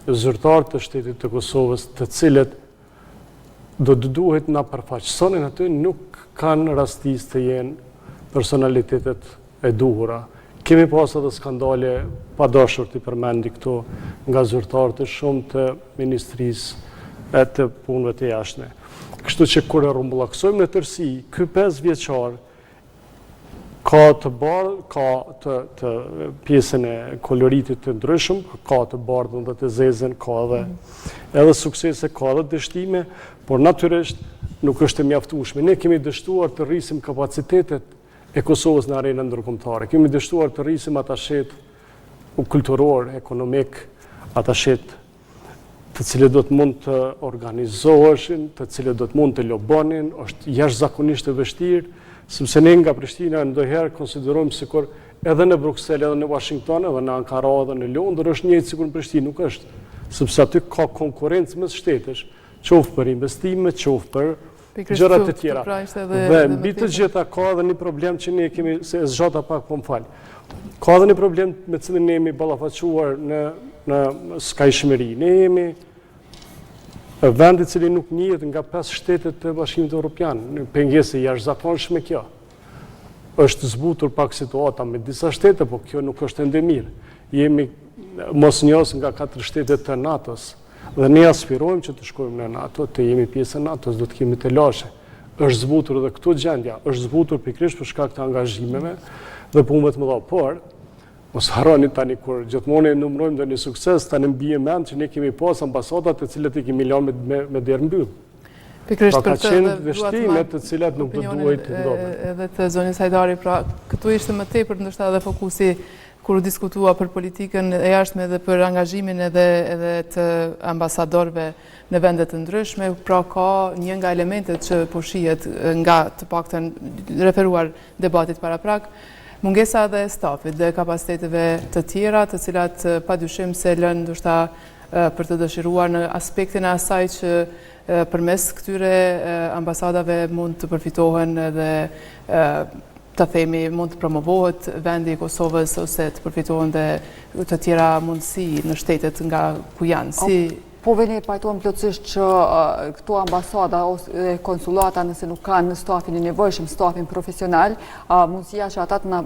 zyrtar të shtetit të Kosovës, të cilët do të duhet na përfaqësonin aty, nuk kanë rastis të jenë personalitetet e duhura. Kemi pas edhe skandale pa dashur të përmendi këto nga zyrtarë të shumë të Ministrisë të punëve të jashtme. Kështu që kur e rumbullaksojmë në tërësi, ky 5 vjeçar ka të pjesën e koloritit të ndryshëm, ka të bardhën dhe të zezën, ka edhe suksese, ka edhe dështime, por natyrisht nuk është e mjaftueshme. Ne kemi dështuar të rrisim kapacitetet e Kosovës në arenën ndërkombëtare. Kemi dështuar të rrisim atashet kulturor, ekonomik, atashet të cilët do të mund të organizoheshin, të cilët do të mund të lobonin, është jashtëzakonisht e vështirë, sepse ne nga Prishtina ndonjëherë konsiderojmë sikur edhe në Bruksel, edhe në Washington, edhe në Ankara, edhe në Londër është njëjtë sikur në Prishtinë, nuk është, sepse aty ka konkurrencë mes shtetesh, qoftë për investime, qoftë për gjërat e tjera. Dhe mbi të gjitha ka edhe një problem që ne kemi, se e zgjata pak po më fal. Ka edhe një problem me cilin ne jemi ballafaquar në skajshmëri. Ne jemi vendi i cili nuk njihet nga 5 shtetet të Bashkimit Evropian. Në pengesë jashtëzakonshme kjo. Është zbutur pak situata me disa shtete, po kjo nuk është ende mirë. Jemi mosnjos nga 4 shtetet të NATO-s. Dhe ne aspirojmë që të shkojmë në NATO, të jemi pjesë e NATO-s, do të kemi të lashe. Është zbutur edhe këtu gjendja, është zbutur pikërisht për shkak të angazhimeve dhe punëve të mëdha, por mos harroni tani kur gjithmonë e numërojmë ndonjë sukses, tani mbie mend që ne kemi pas ambasadat të cilat i kemi lënë me derë mbyll. Pikërisht për të qenë vështime të cilat nuk do duhet të ndodhin. Edhe të zonjës Hajdari, pra këtu ishte më tepër ndoshta edhe fokusi kur u diskutua për politikën e jashtme dhe për angazhimin edhe të ambasadorëve në vendet të ndryshme, pra ka një nga elementet që po shihet nga të paktën referuar debatit paraprak, mungesa edhe e stafit dhe kapaciteteve të tjera, të cilat padyshim se lënë ndoshta për të dëshiruar në aspektin e asaj që përmes këtyre ambasadave mund të përfitohen edhe të themi mund të promovohet vendi i Kosovës ose të përfitohen dhe të tjera mundësi në shtetet nga ku janë. Po veni pajtohem plotësisht që këto ambasada ose konsulata nëse nuk kanë në stafin e nevojshëm, stafin profesional, mundësia që ata të na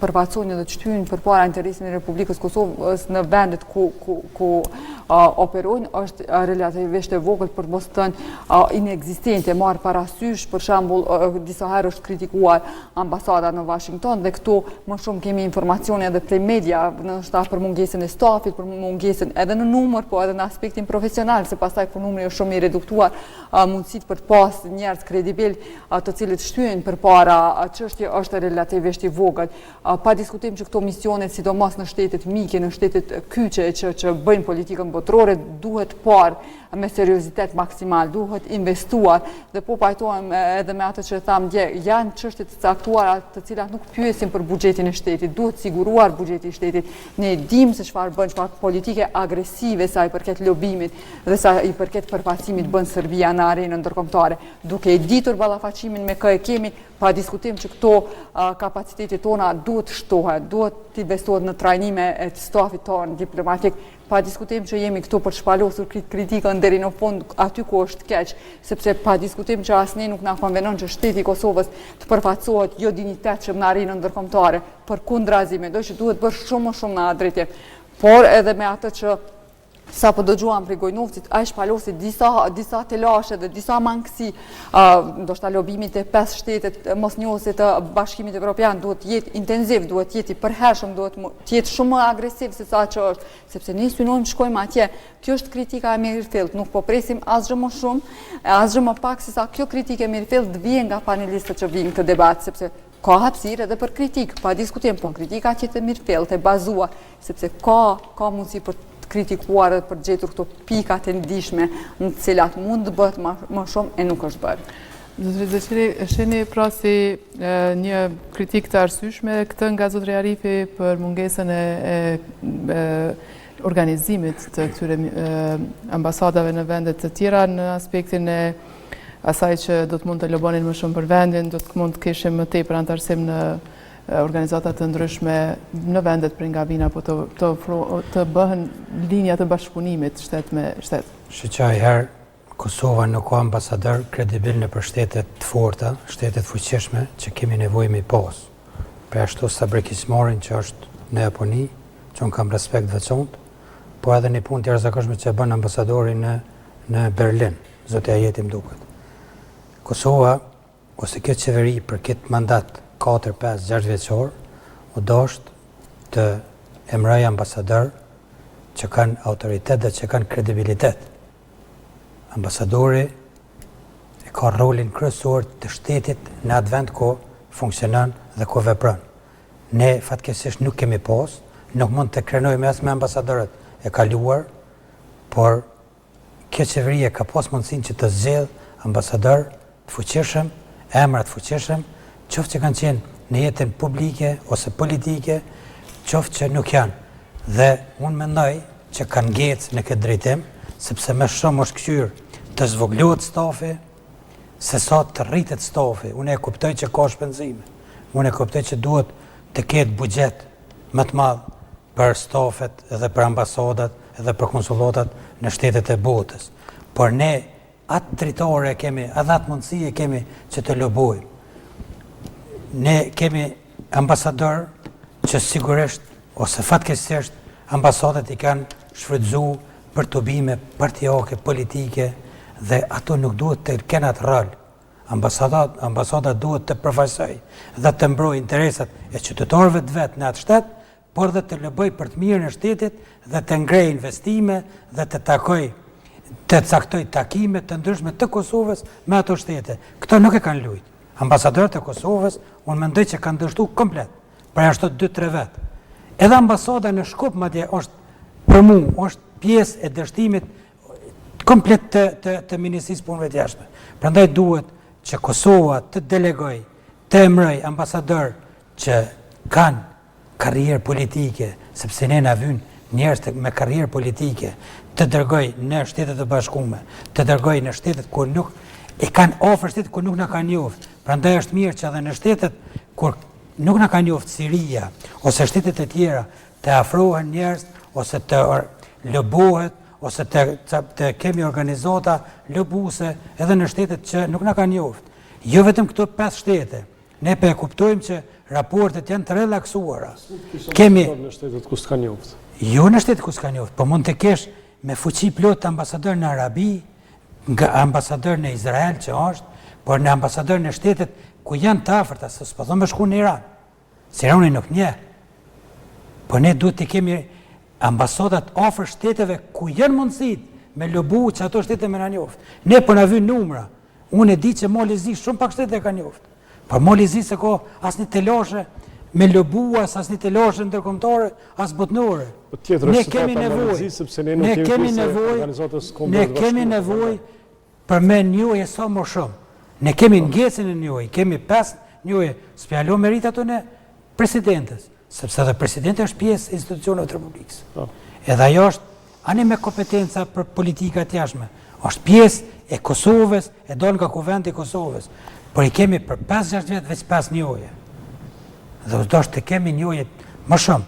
përfaqësojnë dhe të shtyjnë përpara interesin e Republikës Kosovës në vendet ku operojnë është relativisht e vogël, për të mos thënë inekzistente. Marr parasysh, për shembull, disa herë është kritikuar ambasada në Washington dhe këtu më shumë kemi informacione edhe prej media, ndoshta për mungesën e stafit, për mungesën edhe në numër, po edhe në aspektin profesional profesional, se pastaj kur numri është shumë i reduktuar, mundësit për të pas njerëz kredibil të cilët shtyhen përpara çështje është relativisht i vogël. Pa diskutim që këto misionet, sidomos në shtetet mike, në shtetet kyçe që bëjnë politikën botërore, duhet parë me seriozitet maksimal, duhet investuar dhe po pajtohem edhe me atë që thamë dje, janë çështje të caktuara të cilat nuk pyesin për buxhetin e shtetit, duhet siguruar buxheti i shtetit. Ne dimë se çfarë bën, çfarë politike agresive sa i përket lobimit dhe sa i përket përfaqësimit bën Serbia në arenën ndërkombëtare, duke e ditur ballafaqimin me kë e kemi, pa diskutim që këto kapacitetet tona duhet shtohet, duhet të investohet në trajnime e të stafit tonë diplomatik, pa diskutim që jemi këtu për të shpalosur kritikën deri në fund aty ku është keq, sepse pa diskutim që asnjë nuk na konvenon që shteti i Kosovës të përfaqësohet jo dinitetshëm në arenën ndërkombëtare, përkundrazi mendoj që duhet bërë shumë më shumë në atë drejtim. Por edhe me atë që sa po dëgjuam prej Gojnovcit, ai shpalosi disa telashe dhe disa mangësi, ndoshta lobimit e 5 shtetet mosnjohëse të Bashkimit Evropian duhet të jetë intensiv, duhet të jetë i përhershëm, duhet të jetë shumë më agresiv se sa që është, sepse ne synojmë shkojmë atje. Kjo është kritika e mirëfillt, nuk po presim asgjë më shumë, asgjë më pak se sa kjo kritikë e mirëfillt të vijë nga panelistët që vijnë këtë debat, sepse ka hapësirë edhe për kritikë, pa diskutim, po kritika që të mirëfillt e bazuar, sepse ka mundësi për kritikuar dhe për gjetur këto pikat e ndihshme në të cilat mund të bëhet më shumë e nuk është bërë. Zotëri Zeqiri, shihni pra si një kritik të arsyeshme këtë nga zotëri Arifi për mungesën e organizimit të këtyre ambasadave në vendet të tjera në aspektin e asaj që do të mund të lobonin më shumë për vendin, do të mund të kishim më tepër antarësim në organizatat të ndryshme në vendet për nga vina, po të bëhen linja të bashkëpunimit shtet me shtet. Shqeqa i herë, Kosova nuk ka ambasador kredibil në për shtetet të forta, shtetet fuqishme që kemi nevojë me pas. Për ashtu sabrekismorin që është në Japoni, që unë kam respekt veçont, po edhe një punë të jashtëzakonshme që bën ambasadori në Berlin, zotja jetim duket. Kosova, ose këtë qeveri për këtë mandat 4, 5, 6 vjeqor, u dosht të emraj ambasador që kanë autoritet dhe që kanë kredibilitet. Ambasadori e ka rolin kryesor të shtetit në atë vend ku funksionon dhe ku vepron. Ne fatkesish nuk kemi pas, nuk mund të krenojmë as me ambasadorët e kaluar, por kjo qeveria ka pas mundësin që të zgjedh ambasador të fuqishëm, emra të fuqishëm, qoftë që kanë qenë në jetën publike ose politike, qoftë që nuk janë. Dhe unë mendoj që kanë ngecë në këtë drejtim, sepse më shumë është kthyer të zvoglohet stafi, se sa të rritet stafi. Unë e kuptoj që ka shpenzime. Unë e kuptoj që duhet të ketë buxhet më të madh për stafet edhe për ambasadat edhe për konsulatat në shtetet e botës. Por ne atë dritore kemi, edhe atë mundësi e kemi që të lobojmë. Ne kemi ambasador që sigurisht, ose fatkeqësisht, ambasadat i kanë shfrytzuar për tubime partijake, politike, dhe ato nuk duhet të kenë atë rol. Ambasada duhet të përfaqësoj dhe të mbrojë interesat e qytetarëve të vet në atë shtet, por dhe të loboj për të mirën e shtetit dhe të ngrej investime dhe të caktoj takime të ndryshme të Kosovës me ato shtete. Këto nuk e kanë luajtur. Ambasadorët e Kosovës, unë mendoj që kanë dështuar komplet, për ashtu 2-3 vet. Edhe ambasada në Shkup madje është për mua, është pjesë e dështimit komplet të Ministrisë Punëve të Jashtme. Prandaj duhet që Kosova të delegoj, të emroj ambasador që kanë karrierë politike, sepse ne na vyn njerëz me karrierë politike, të dërgoj në Shtetet e Bashkuara, të dërgoj në shtetet ku nuk e kanë ofër shtetet ku nuk na kanë njoft. Prandaj është mirë që edhe në shtetet kur nuk na kanë njoft Siria ose shtetet e tjera të afrohen njerëz ose të lobohet ose të kemi organizata lobuese edhe në shtetet që nuk na kanë njoft. Jo vetëm këto 5 shtete. Ne e kuptojmë që raportet janë të relaksuara. Kemi në shtetet ku s'ka njoft. Jo në shtetet ku s'ka njoft, po mund të kesh me fuqi plot ambasador në Arabi, nga ambasador në Izrael që është, por në ambasador në shtetet ku janë të afërta, se s'po thonë me shku në Iran. Se Irani nuk nje. Po ne duhet të kemi ambasadat afër shteteve ku janë mundësit me lobu që ato shtete me na njoftë. Ne për na vy numra. Unë e di që Mali Zi shumë pak shtete ka njoftë. Por Mali Zi se ka asnjë telashe me lobuas, asnjë telashe ndërkombëtare, as botnore. Ne kemi nevojë për me njohje sa më shumë. Ne kemi ngecën e njohje, kemi 5 njohje, s'pjalo merit ato në presidentes, sepse dhe presidenti është pjesë e institucioneve të Republikës. Edhe ajo është ani me kompetenca për politika të jashtme, është pjesë e Kosovës, e dal nga kuvendi i Kosovës, por i kemi për 5-6 vjet veç 5 njohje. Dhe është dosh të kemi njohje më shumë.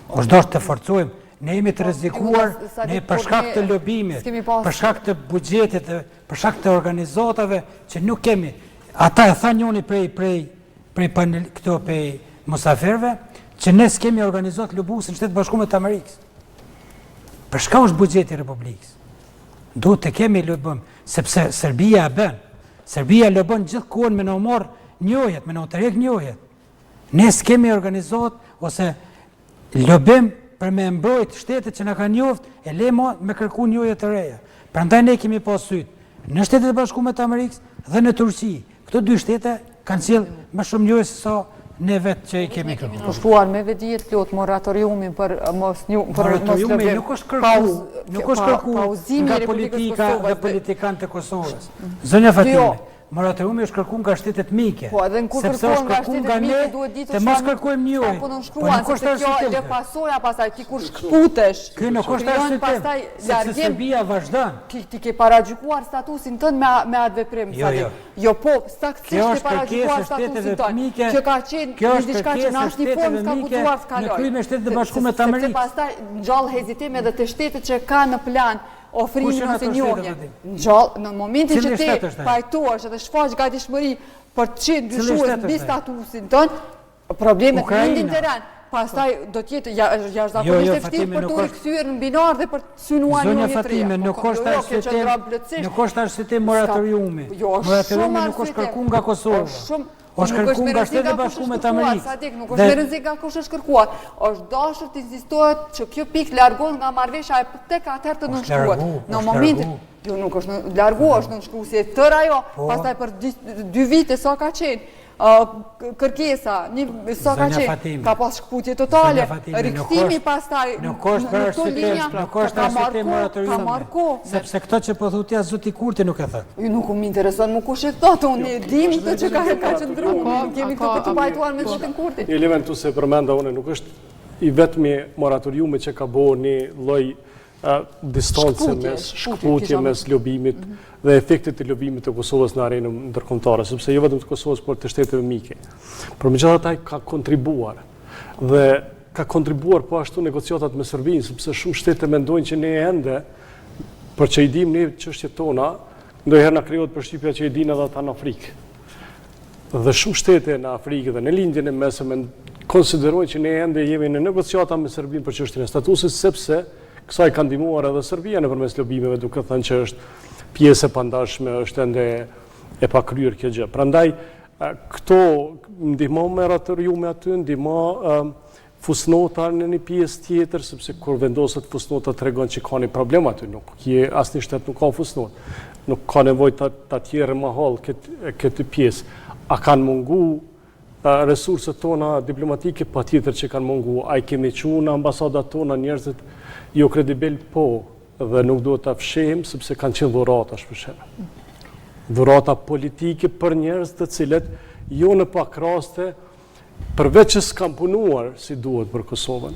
Është dosh të forcojmë, ne jemi të rrezikuar, ne për shkak të lobimit, për shkak të buxhetit, për shkak të organizatave që nuk kemi. Ata e tha njëri prej musafirëve që ne s'kemi organizuar lobusin në Shtetet Bashkuara të Amerikës. Për shkak është buxheti i Republikës. Duhet të kemi lobim, sepse Serbia e bën. Serbia lobon gjithkohën me në marr njohjet, me në tërheq njohjet. Ne s'kemi organizuar ose lobim për me mbrojt shtetet që na kanë njoftë, e lemo me kërku njohje të reja. Prandaj ne kemi pas syt në Shtetet e Bashkuara të Amerikës dhe në Turqi. Këto dy shtete kanë sjell më shumë njohje se sa ne vetë që i kemi kërkuar. Të shtuar me vedijet plot moratoriumin për mos moratoriumi nuk është kërku nga politika dhe politikanët e Kosovës. Zonja Fatime, moratoriumi është kërku nga shtetet mike. Po, edhe në kur kërkuar nga shtetet mike duhet ditë të mos kërkojmë njohje. Po nuk është kjo dhe pasoja pastaj ti kur shkputesh. Ky nuk është arsye, sepse Serbia vazhdon. Ti ke paragjykuar statusin tënd me atë veprim. Jo, po, saktësisht ke paragjykuar statusin tënd. Që ka qenë një diçka që në asnjë formë s'ka guxuar s'kaloj. Në krye me Shtetet e Bashkuara të Amerikës. Sepse pastaj ngjall hezitim edhe të shtetet që kanë në plan ofrimin ose njohjen. Gjallë, në momentin që ti pajtohesh edhe shfaq gatishmëri për të qenë ndryshues mbi statusin tënd, problemet lindin të rënd. Pastaj do të jetë jashtëzakonisht e vështirë për të rikthyer në binar dhe për të synuar njohje të reja. Zonja Fatime, nuk është arsye moratoriumi. Moratoriumi nuk është kërkuar nga Kosova. Është kërkuar nga Shtetet e Bashkuara të Amerikës. Nuk është me rrezik nga kush është kërkuar. Është dashur të insistohet që kjo pikë largohet nga marrëveshja e tek atëherë të nënshkruar. Në momentin jo nuk është largohet, është nënshkruesje tërë ajo, pastaj për 2 vite sa ka qenë kërkesa, sa ka qenë, ka pas shkputje totale, rikthimi pastaj në këto linja, ka marrë kohë. Sepse këto që po thutja Zoti Kurti nuk e thot. Ju nuk më intereson më kush e thot, unë e dim këtë që ka qëndruar, nuk kemi këtu për të pajtuar me Zotin Kurti. Një element tu se përmenda unë, nuk është i vetmi moratoriumi që ka bo një lloj distancë mes shkputje mes lobimit dhe efektet të lobimit të Kosovës në arenën ndërkombëtare, sepse jo vetëm të Kosovës, por të shteteve mike. Por megjithatë ai ka kontribuar dhe ka kontribuar po ashtu negociatat me Serbinë, sepse shumë shtete mendojnë që ne ende, për që i dim ne çështjet tona, ndonjëherë na krijohet përshtypja që i dinë edhe ata në Afrikë. Dhe shumë shtete në Afrikë dhe në lindjen e mesme konsiderojnë që ne ende jemi në negociata me Serbinë për çështjen e statusit, sepse kësaj ka ndihmuar edhe Serbia nëpërmes lobimeve, duke thënë që është pjesë e pandashme, është ende e pakryer kjo gjë. Prandaj këto ndihmon moratoriumi aty, ndihmon fusnota në një pjesë tjetër, sepse kur vendoset fusnota tregon që ka një problem aty, nuk asnjë shtet nuk ka fusnot. Nuk ka nevojë ta tjerë më hall këtë pjesë. A kanë mungu resurset tona diplomatike? Patjetër që kanë mungu. A i kemi qunë në ambasadat tona njerëzit jo kredibil? Po, dhe nuk duhet ta fshehim sepse kanë qenë dhurata shpeshherë. Dhurata politike për njerëz të cilët jo në pak raste, përveç që s'kan punuar si duhet për Kosovën,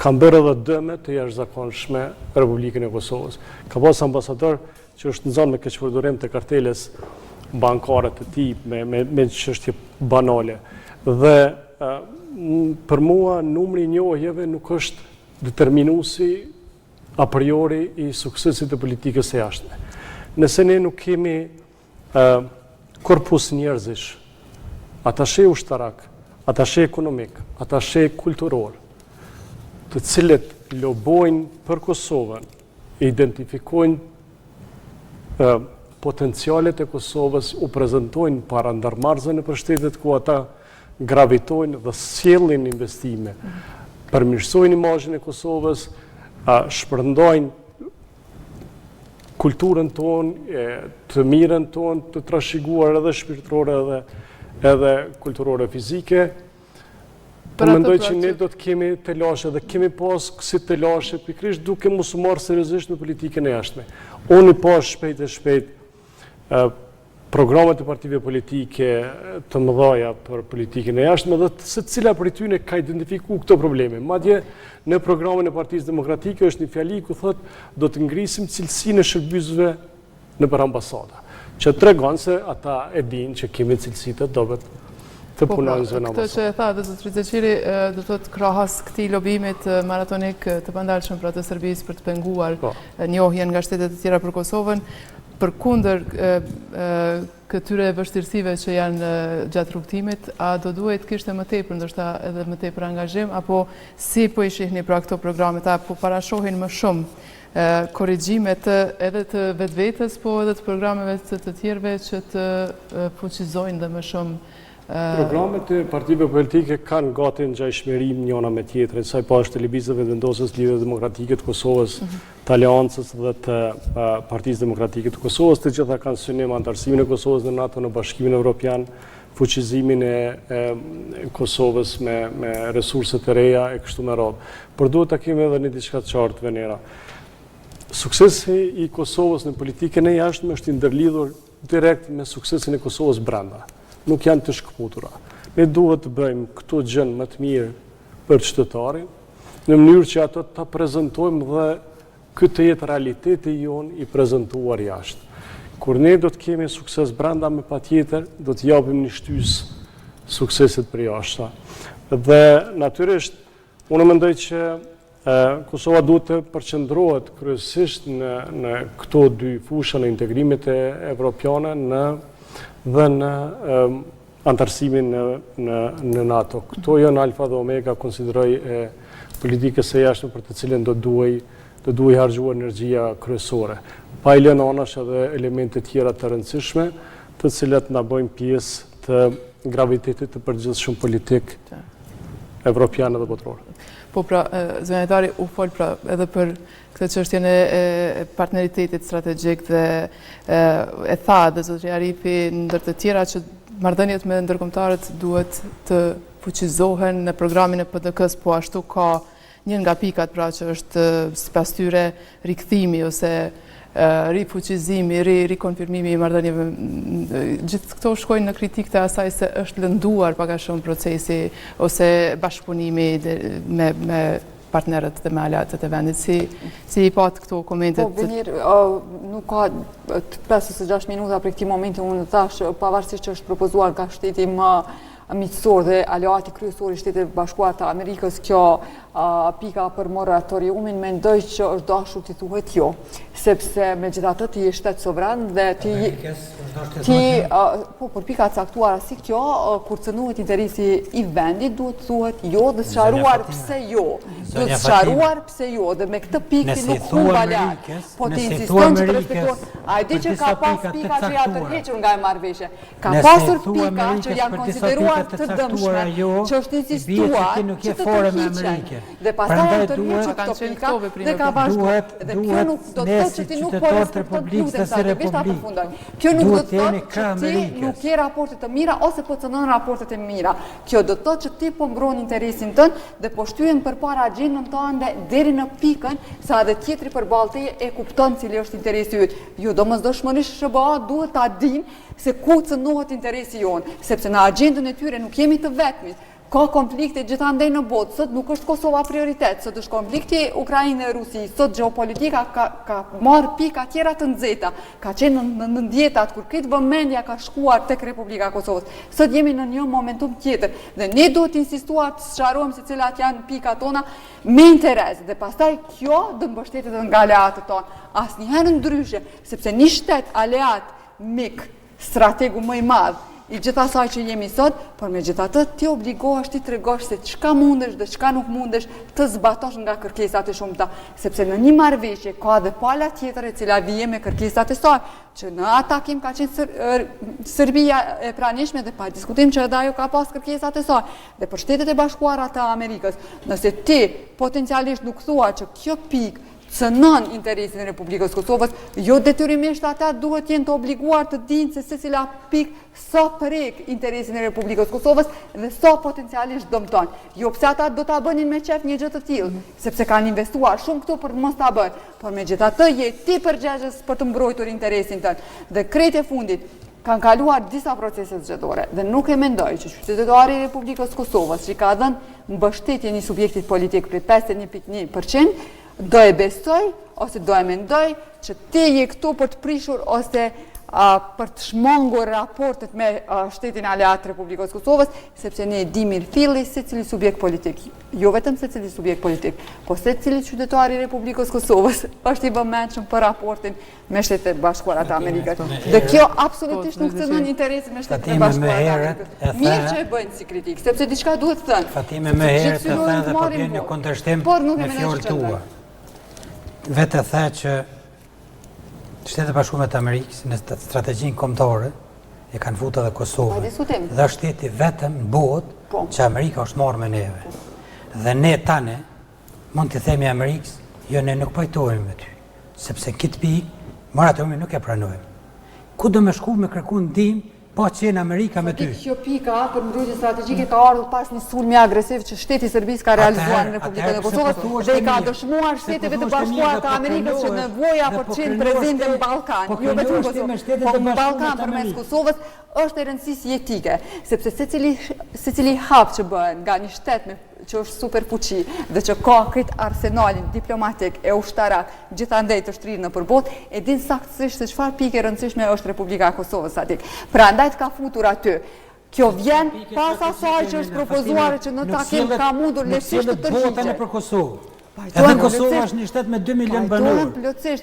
kanë bërë edhe dëme të jashtëzakonshme Republikën e Kosovës. Ka pas ambasador që është nxënë me keqpërdorim të karteles bankare të tij me çështje banale. Dhe për mua numri i njohjeve nuk është determinuesi a priori i suksesit të politikës së jashtme. Nëse ne nuk kemi korpus njerëzish, atashe ushtarak, atashe ekonomik, atashe kulturor, të cilët lobojnë për Kosovën, identifikojnë potencialet e Kosovës, u prezentojnë para ndarmarrëzve për shtetet ku ata gravitojnë dhe sjellin investime, përmirësojnë imazhin e Kosovës, shpërndajnë kulturën tonë, të mirën tonë, të trashëguar edhe shpirtërore edhe kulturore fizike. Po mendoj që ne do të kemi telashe dhe kemi pas kësi telashe pikrisht duke mos u marrë seriozisht në politikën e jashtme. Unë i pas shpejt programet e partive politike të mëdhaja për politikën e jashtme dhe se cila për tyne ka identifiku këto probleme. Madje në programin e Partisë Demokratike është një fjali ku thot do të ngrisim cilësinë e shërbysëve në për ambasada, që tregon se ata e dinë që kemi cilësitë të dobët të punojnë zona ambasada. Këtë që e tha dhe zotëri Zeqiri, do të të krahas këtij lobimit maratonik të pandalshëm për atë Serbisë për të penguar njohjen nga shtetet e tjera për Kosovën, përkundër këtyre vështirësive që janë gjatë rrugtimit, a do duhet kishte më tepër, ndoshta edhe më tepër angazhim, apo si po i shihni pra këto programet, apo parashohin më shumë korrigjimet edhe të vetvetes, po edhe të programeve të tjerëve që të fuqizojnë dhe më shumë. Programet e partive politike kanë gati ngjashmërim njëna me tjetrën, sa i pa është televizave vendosës Lidhje Demokratike të Kosovës, të Aleancës dhe të Partisë Demokratike të Kosovës, të gjitha kanë synim antarësimin e Kosovës në NATO, në Bashkimin Evropian, fuqizimin e Kosovës me resurset e reja e kështu me radhë. Por duhet të kemi edhe një diçka të qartë venera. Suksesi i Kosovës në politikën e jashtme është i ndërlidhur direkt me suksesin e Kosovës brenda. Nuk janë të shkëputura. Ne duhet të bëjmë këto gjën më të mirë për qytetarin, në mënyrë që ato të prezentojmë dhe këtë jetë realiteti jonë i prezentuar jashtë. Kur ne do të kemi sukses brenda me patjetër, do të japim një shtys suksesit për jashta. Dhe natyrisht, unë mendoj që Kosova duhet të përqendrohet kryesisht në këto dy fusha në integrimit e evropiane dhe në antarësimin në NATO. Këto janë alfa dhe omega, konsideroj politikës së jashtme për të cilën do duhej harxhuar energjia kryesore. Pa i lënë anash edhe elemente tjera të rëndësishme, të cilat na bëjnë pjesë të gravitetit të përgjithshëm politik evropian dhe botror. Po pra, zënjatari u fol pra edhe për këtë çështjen e partneritetit strategjik dhe e tha dhe zotëri Arifi ndër të tjera që marrëdhëniet me ndërkombëtarët duhet të fuqizohen në programin e PDK-s, po ashtu ka një nga pikat pra që është sipas tyre rikthimi ose rifuqizimi, rikonfirmimi i marrëdhënieve. Gjithë këto shkojnë në kritikë të asaj se është lënduar pak a shumë procesi ose bashkëpunimi me partnerët dhe me aleatët e vendit. Si i pat këto komentet? Po, Venir, nuk ka 5-6 minuta për këti momenti unë thash, pavarësisht që është propozuar nga shteti më miqësor dhe aleati kryesor i Shtetit Bashkuar të Amerikës, kjo pika për moratoriumin, mendoj që është dashur t'i thuhet jo, sepse megjithatë ti je shtet sovran dhe po për pika caktuara si kjo, kur cënohet interesi i vendit, duhet thuhet jo dhe sqaruar pse jo. Duhet sqaruar pse jo dhe me këtë pikë ti nuk humba lart. Po ti insiston që të respektohet. A e di që ka pas pika që janë tërhequr nga e marrëveshje. Ka pasur pika që janë konsideruar të dëmshme, që është insistuar që të tërhiqen. Dhe pastaj të tërhiqen këto pika dhe ka bashkuar. Dhe kjo nuk do të thotë që ti nuk po respekton. Kjo nuk do të thotë që ti nuk ke raporte të mira ose po cënon raportet e mira. Kjo do të thotë që ti po mbron interesin tënd dhe po shtyen përpara agjendën tënde deri në pikën sa edhe tjetri përballë teje e kupton cili është interesi yt. Jo, domosdoshmërisht SBA duhet ta dinë se ku cënohet interesi jonë, sepse në agjendën e tyre nuk jemi të vetmit. Ka konflikte gjithandej në botë, sot nuk është Kosova prioritet, sot është konflikti Ukrainë e Rusi, sot geopolitika ka marrë pika tjera të nxehta, ka qenë në ndjetat kur këtë vëmendja ka shkuar tek Republika e Kosovës. Sot jemi në një momentum tjetër dhe ne duhet të insistuar të sqarojmë se cilat janë pikat tona me interes dhe pastaj kjo do të mbështetet nga aleatët tonë. Asnjëherë ndryshe, sepse një shtet aleat mik strategu më i madh i gjitha saj që jemi sot, por me gjithatë ti obligohesh ti tregosh se çka mundesh dhe çka nuk mundesh të zbatosh nga kërkesat e shumta, sepse në një marrëveshje ka edhe pala tjetër e cila vije me kërkesat e saj, që në atakim ka qenë Serbia e pranishme dhe pa diskutim që edhe ajo ka pas kërkesat e saj. Dhe për Shtetet e Bashkuara të Amerikës, nëse ti potencialisht nuk thua që kjo pikë cënon interesin e Republikës Kosovës, jo detyrimisht ata duhet jenë të obliguar të dinë se cila pikë sa prek interesin e Republikës Kosovës dhe sa potencialisht dëmton. Jo pse ata do ta bënin me qef një gjë të tillë, sepse kanë investuar shumë këtu për të mos ta bërë, por megjithatë je ti përgjegjës për të mbrojtur interesin tënd. Dhe krejt e fundit kanë kaluar disa procese zgjedhore dhe nuk e mendoj që qytetari i Republikës Kosovës që ka dhënë mbështetje një subjektit politik për 51.1%, do e besoj ose do e mendoj që ti je këtu për të prishur ose për të shmongur raportet me shtetin aleat Republikës Kosovës, sepse ne e di mirë filli se cili subjekt politik, jo vetëm se cili subjekt politik, po se cili qytetari i Republikës Kosovës është i vëmendshëm për raportin me Shtetet e Bashkuara të Amerikës. Dhe kjo absolutisht nuk cënon interesin me Shtetet e Bashkuara të Amerikës. Mirë që e bëjnë si kritik, sepse diçka duhet thënë. Fatime më herët e thënë dhe po bën një kundërshtim me fjalët tua. Vetë the që Shtetet e Bashkuara të Amerikës në strategjinë kombëtare e kanë futur edhe Kosovën. Dhe është shteti vetëm në botë që Amerika është marrë me neve. Dhe ne tani mund të themi Amerikës, jo ne nuk pajtohemi me ty, sepse këtë pikë moratoriumi nuk e pranojmë. Ku do me shku me kërku ndihmë pa qenë Amerika me ty? Kjo pika për mbrojtje strategjike ka ardhur pas një sulmi agresiv që shteti i Serbisë ka realizuar në Republikën e Kosovës dhe i ka dëshmuar Shteteve të Bashkuara të Amerikës që nevoja për të qenë prezente në Ballkan, jo vetëm në Kosovë, po në Ballkan përmes Kosovës është e rëndësishme jetike, sepse secili hap që bëhen nga një shtet që është superfuqi dhe që ka këtë arsenalin diplomatik e ushtarak gjithandej të shtrirë në përbot, e din saktësisht se çfarë pikë e rëndësishme është Republika e Kosovës aty. Prandaj ka futur aty. Kjo vjen pas asaj që është propozuar që në takim ka mundur lehtësisht të tërhiqet. Për Kosovë. Edhe Kosova është një shtet me 2 milion banor.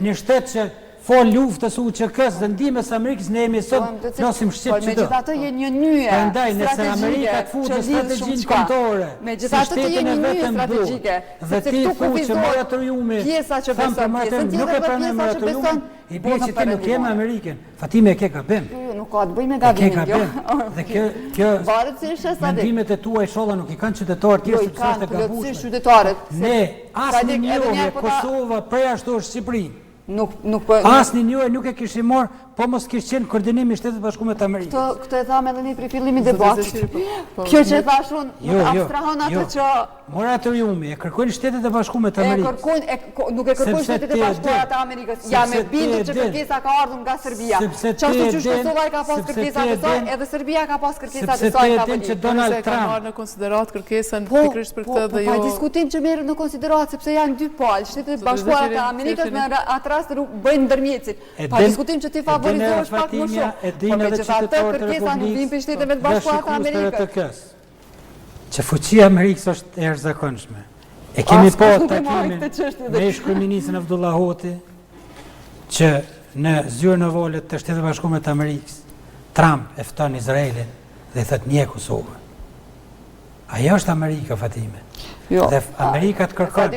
Një shtet që fol luftës UÇK-s dhe ndihmës Amerikës ne jemi sot flasim shqip çdo. Megjithatë je një nyje. Prandaj nëse Amerika të futet strategjinë kombëtare. Megjithatë je një nyje strategjike. Dhe ti thuaj që moratoriumi pjesa që beson pjesën nuk e pranon moratoriumin, i bie që ti nuk ke Amerikën. Fatime ke gabim. Nuk ka të bëjë me gabimin kjo. Dhe kjo varet se është sa mendimet e tua inshallah nuk i kanë qytetarët tjerë sepse është e gabuar. Qytetarët. Ne asnjë njohje Kosova përjashto Shqipërinë. Asnjë njohje nuk e kishim marrë, po mos kishte qenë koordinimi i Shtetit Bashkuar të Amerikës. Këtë e thamë edhe ne për fillimin e debatit. Kjo që thash unë abstrahon atë që moratoriumi e kërkojnë Shtetet e Bashkuara të Amerikës. Nuk e kërkojnë Shtetet e Bashkuara të Amerikës. Jam e bindur që kërkesa ka ardhur nga Serbia. Qashtu që Kosova ka pas kërkesa të saj, edhe Serbia ka pas kërkesa të saj ka që Donald Trump marrë në konsiderat kërkesën pikërisht për këtë dhe jo. Po diskutim që merret në konsiderat sepse janë dy palë. Shtetet e Bashkuara të Amerikës në atë rast bëjnë ndërmjetësit. Pa diskutim që ti favorizohesh pak më shumë. Po megjithatë kërkesa nuk vjen për Shtetet e Bashkuara të Amerikës. Që fuqia Amerikës është e jashtëzakonshme. E kemi pa takimin me ish-kryeministin Abdullah Hoti që në zyrën e volet të Shtetit Bashkuar të Amerikës Trump e fton Izraelin dhe i thot një Kosovë. Ajo është Amerika, Fatime. Dhe Amerika të kërkon.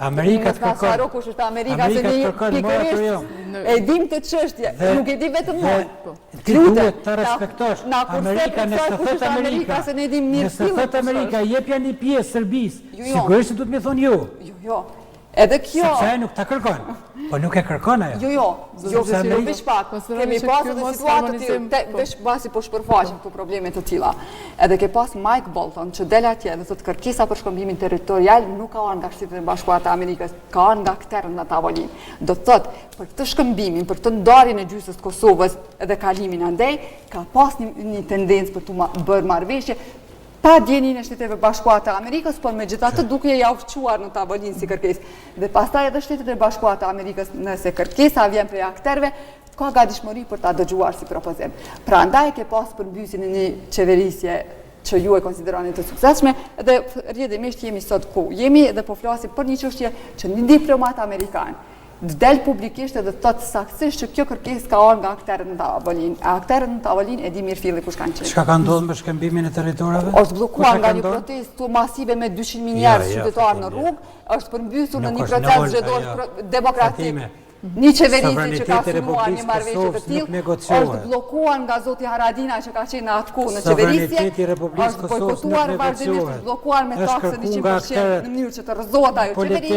Amerika të kërkon. Kush është Amerika se një pikërisht e dim të çështje, nuk e di vetëm unë. Ti duhet të respektosh Amerika nëse thot Amerika. Nëse thot Amerika jep janë një pjesë Serbisë. Sigurisht duhet më thonë jo. Jo. Edhe kjo. Sepse ai nuk ta kërkon. Po nuk e kërkon ajo. Jo, veç pak. Kemi pasur një situatë të tillë, veç basi po shpërfaqim këto probleme të tilla. Edhe ke pas Mike Bolton që del atje dhe thotë kërkesa për shkëmbimin territorial nuk ka ardhur nga Shtetet e Bashkuara të Amerikës, ka ardhur nga këtër në tavolinë. Do thotë për këtë shkëmbimin, për këtë ndarjen e gjysmës të Kosovës dhe kalimin andej, ka pas një tendencë për të bërë marrëveshje pa djenin e Shteteve Bashkuara të Amerikës, por megjithatë duke ja ufquar në tavolinë si kërkesë. Dhe pastaj edhe Shtetet e Bashkuara të Amerikës, nëse kërkesa vjen prej akterëve, ka gatishmëri për ta dëgjuar si propozim. Prandaj ke pas përmbysjen e një qeverisje që ju e konsideroni të suksesshme dhe rrjedhimisht jemi sot ku jemi dhe po flasim për një çështje që një diplomat amerikan del publikisht edhe thotë saktësisht që kjo kërkesë ka ardhur nga akterët në tavolinë. Akterët në tavolinë e di mirë filli kush kanë qenë. Çka ka ndodhur me shkëmbimin e territoreve? Është bllokuar nga një protestë masive me 200.000 njerëz qytetarë në rrugë, është përmbysur në një proces zgjedhor demokratik. Një qeverisi që ka synuar një marrëveshje të tillë është bllokuar nga zoti Haradinaj që ka qenë atku në qeverisje, është bojkotuar vazhdimisht, është bllokuar me taksën 100% në mënyrë që të rrëzohet ajo qeveri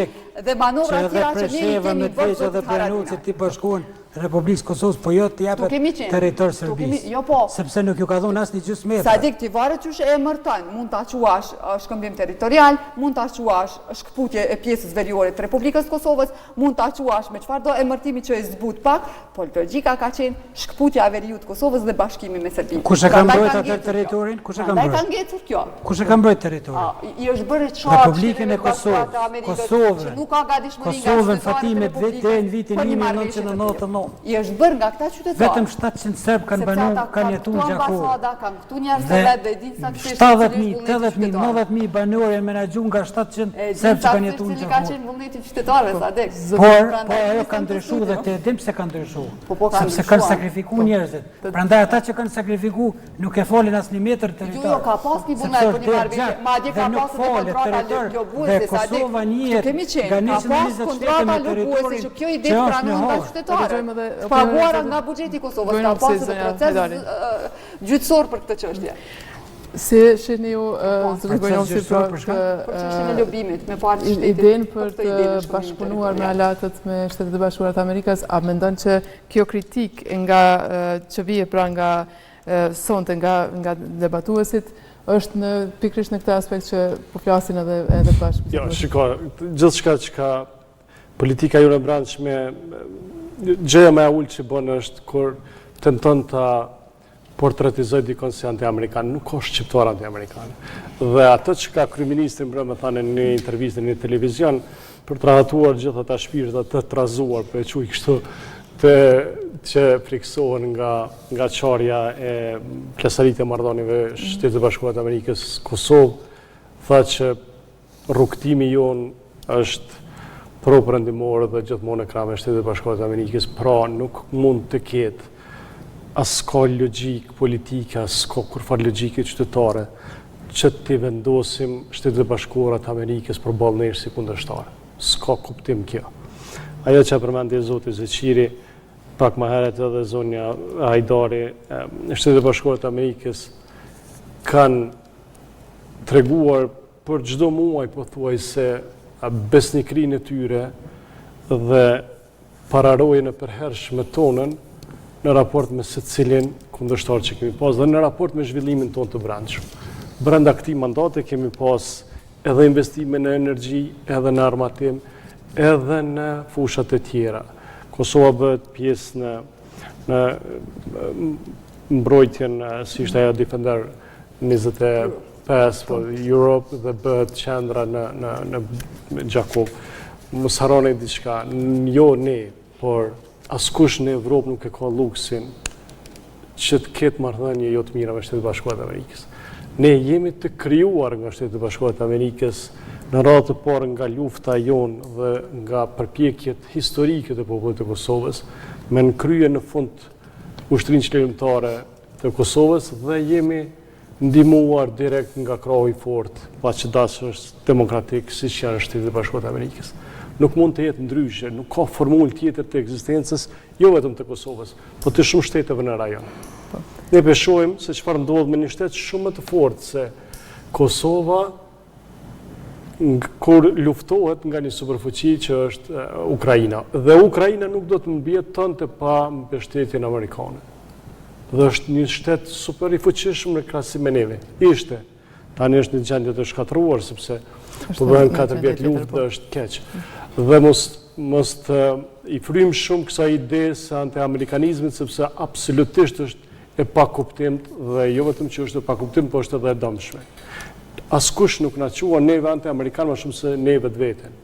dhe manovra të tjera që ne i kemi bërë zotit Haradinaj. Republikës Kosovës, po jo të japet territor Serbisë. Jo po. Sepse nuk ju ka dhënë asnjë gjysmë metra. Sadik ti varet qysh e emërton, mund ta quash shkëmbim territorial, mund ta quash shkputje e pjesës veriore të Republikës Kosovës, mund ta quash me çfarëdo emërtimi që e zbut pak, po logjika ka qenë shkputja e veriut të Kosovës dhe bashkimi me Serbinë. Kush e ka mbrojtur atë territorin? Kush e ka mbrojtur? Ka ngecur kjo. Kush e ka mbrojtur territorin? I është bërë çfarë Republikën e Kosovës, Kosovën. Nuk ka gatishmëri nga Kosovën Fatimet vetë në vitin 1999. I është bërë nga këta qytetarë. Vetëm 700 serb kanë jetuar në Gjakovë. Ambasada kanë këtu njerëz të vetë dhe dinë saktësisht 70.000, 80.000, 90.000 banor janë menaxhuar nga 700 serb që kanë jetuar në Gjakovë. Ka qenë vullneti qytetarëve Sadek. Por ajo ka ndryshuar dhe te dim se ka ndryshuar. Sepse kanë sakrifikuar njerëzit. Prandaj ata që kanë sakrifikuar nuk e folin asnjë metër territor. Jo, ka pas një vullnet për një marrëveshje, madje ka pasur kontrata lëbuese Sadek. Kemi qenë, ka pas kontrata lëbuese që kjo ide pranon nga qytetarët. Paguara nga buxheti i Kosovës, ka pasur proces gjyqësor për këtë çështje. Si shihni ju zërgojnë për çështjen e lobimit me parë idenë për të bashkëpunuar me alatët me Shtetet e Bashkuara të Amerikës, a mendon që kjo kritik nga që vije pra nga sonte nga debatuesit është pikërisht në këtë aspekt që po flasin edhe bashkë? Jo, shiko, gjithçka që politika jone brendshme, gjëja më e ulë që bën është kur tenton ta portretizoj dikon si anti-amerikan, nuk është shqiptar anti-amerikan. Dhe atë që ka kryeministri mbrëmë thënë në një intervistë në televizion, për të radhatuar gjithë ata shpirtat të trazuar, për e quaj kështu, që friksohen nga qarja e plesarit e marrëdhënieve Shtetet e Bashkuara të Amerikës Kosovë, tha që rrugtimi jonë është pro-perëndimor dhe gjithmonë e krahas Shtetet e Bashkuara të Amerikës, pra nuk mund të ketë s'ka logjik politike, s'ka kurfar logjike qytetare që t'i vendosim Shtetet e Bashkuara të Amerikës përballë nesh si kundërshtar. S'ka kuptim kjo. Ajo që përmendi zoti Zeqiri, pak më herët edhe zonja Hajdari, Shtetet e Bashkuara të Amerikës kanë treguar për çdo muaj pothuajse besnikrinë e tyre dhe pararojën e përhershme tonën në raport me secilin kundërshtar që kemi pas dhe në raport me zhvillimin tonë të brendshëm. Brenda këtij mandate kemi pas edhe investime në energji, edhe në armatim, edhe në fushat e tjera. Kosova bëhet pjesë në mbrojtjen, si ishte ajo Defender 25 for Europe dhe bëhet qendra në Gjakovë. Mos harroni diçka, jo ne, por askush në Evropë nuk e ka luksin që të ketë marrëdhënie jo të mira me Shtetet e Bashkuara të Amerikës. Ne jemi të krijuar nga Shtetet e Bashkuara të Amerikës në radhë të parë nga lufta jonë dhe nga përpjekjet historike të popullit të Kosovës me nënkrye në fund ushtrinë qëllimtare të Kosovës dhe jemi ndihmuar direkt nga krahu i fortë paqëdashës demokratik siç janë Shtetet e Bashkuara të Amerikës. Nuk mund të jetë ndryshe, nuk ka formulë tjetër të ekzistencës, jo vetëm të Kosovës, po të shumë shteteve në rajon. Ne peshojmë se çfarë ndodh me një shtet shumë më të fortë se Kosova kur luftohet nga një superfuqi që është Ukraina. Dhe Ukraina nuk do të mbjet tënde pa mbështetjen amerikane. Dhe është një shtet super i fuqishëm në krahasim me neve. Ishte. Tani është në gjendje të shkatëruar sepse po bëhen 4 vjet luftë dhe është keq. Dhe mos i frym shumë kësaj ide se anti-amerikanizmit sepse absolutisht është e pakuptimt dhe jo vetëm që është e pakuptimt, por është edhe e dëmshme. Askush nuk na quan neve anti-amerikan më shumë se neve vetveten.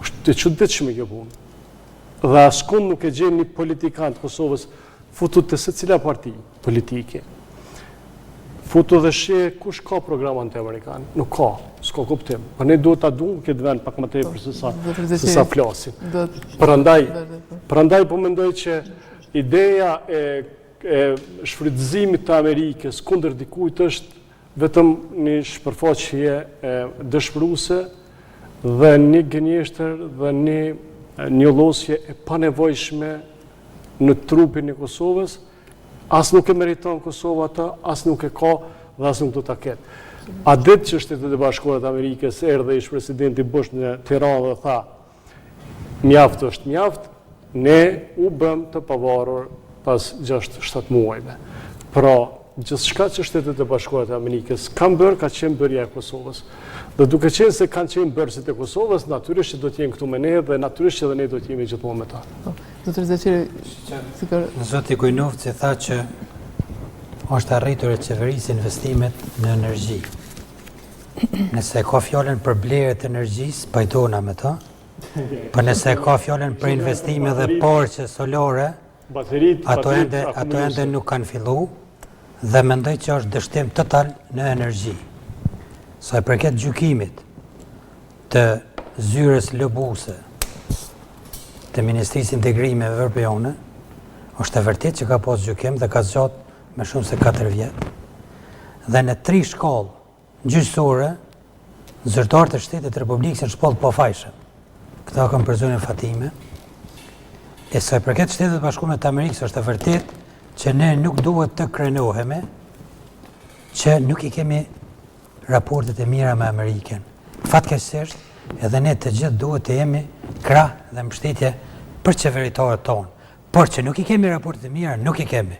Është e çuditshme kjo punë. Dhe askund nuk e gjen një politikan të Kosovës futur te secila parti politike. Futu dhe sheh kush ka program anti-amerikan. Nuk ka, s'ka kuptim. Po ne duhet ta duam këtë vend pak më tepër se sa flasim. Prandaj po mendoj që ideja e shfrytëzimit të Amerikës kundër dikujt është vetëm një shpërfaqje dëshpëruese dhe një gënjeshtër dhe një një llosje e panevojshme në trupin e Kosovës, as nuk e meriton Kosova ta, as nuk e ka dhe as nuk do ta ketë. A ditë që Shtetet e Bashkuara të Amerikës erdhe ish presidenti Bush në Tiranë dhe tha, mjaft është mjaft, ne u bëm të pavarur pas 6-7 muajve. Pra, gjithçka që Shtetet e Bashkuara të Amerikës kanë bërë, ka qenë bërja e Kosovës. Dhe duke qenë se kanë qenë bërësit e Kosovës, natyrisht që do t'jenë këtu me ne dhe natyrisht që dhe ne do t'jemi gjithmonë me ta. Zotër Zeqiri, Zoti Kujnovë që tha që është arritur e qeverisë investimet në energji. Nëse ka fjallën për blerët të energjisë, pajtona me ta, për nëse ka fjallën për investime dhe porqe solare, ato ende nuk kanë fillu dhe mendoj që është dështim total në energji. Sa i përket gjykimit të zyres lëbuse të Ministrisë Integrimeve Evropiane, është e vërtet që ka pas gjykim dhe ka zgjatë me shumë se 4 vjetë. Dhe në 3 shkallë gjyqësore, zyrtarët e Shtetit Republikës janë shpallë pafajshëm. Këta kanë për zonën Fatime. E sa i përket Shtetit Bashkuara të Amerikës, është e vërtet që ne nuk duhet të krenohemi që nuk i kemi raportet e mira me Amerikën. Fatkeqësisht, edhe ne të gjithë duhet të jemi krah dhe mbështetje për qeveritarët tonë. Por që nuk i kemi raportet e mira, nuk i kemi.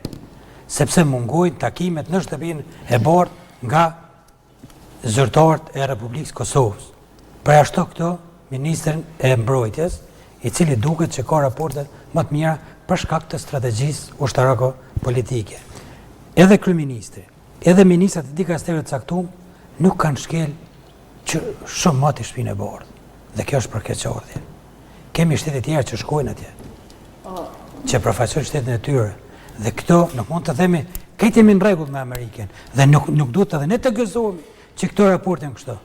Sepse mungojnë takimet në shtëpinë e bardhë nga zyrtarët e Republikës Kosovës. Për ashtu këto, Ministrin e Mbrojtjes, i cili duket që ka raporte më të mira për shkak të strategjisë ushtarako-politike. Edhe kryeministri, edhe ministrat e dikasterëve të caktuar nuk kanë shkel që shumë mati shpinë e bardhë. Dhe kjo është për keqardhje. Kemi shtete tjera që shkojnë atje, që përfaqësojnë shtetin e tyre. Dhe këto nuk mund të themi, këtë jemi në rregull me Amerikën. Dhe nuk duhet edhe ne të gëzohemi që këto raportin kështu.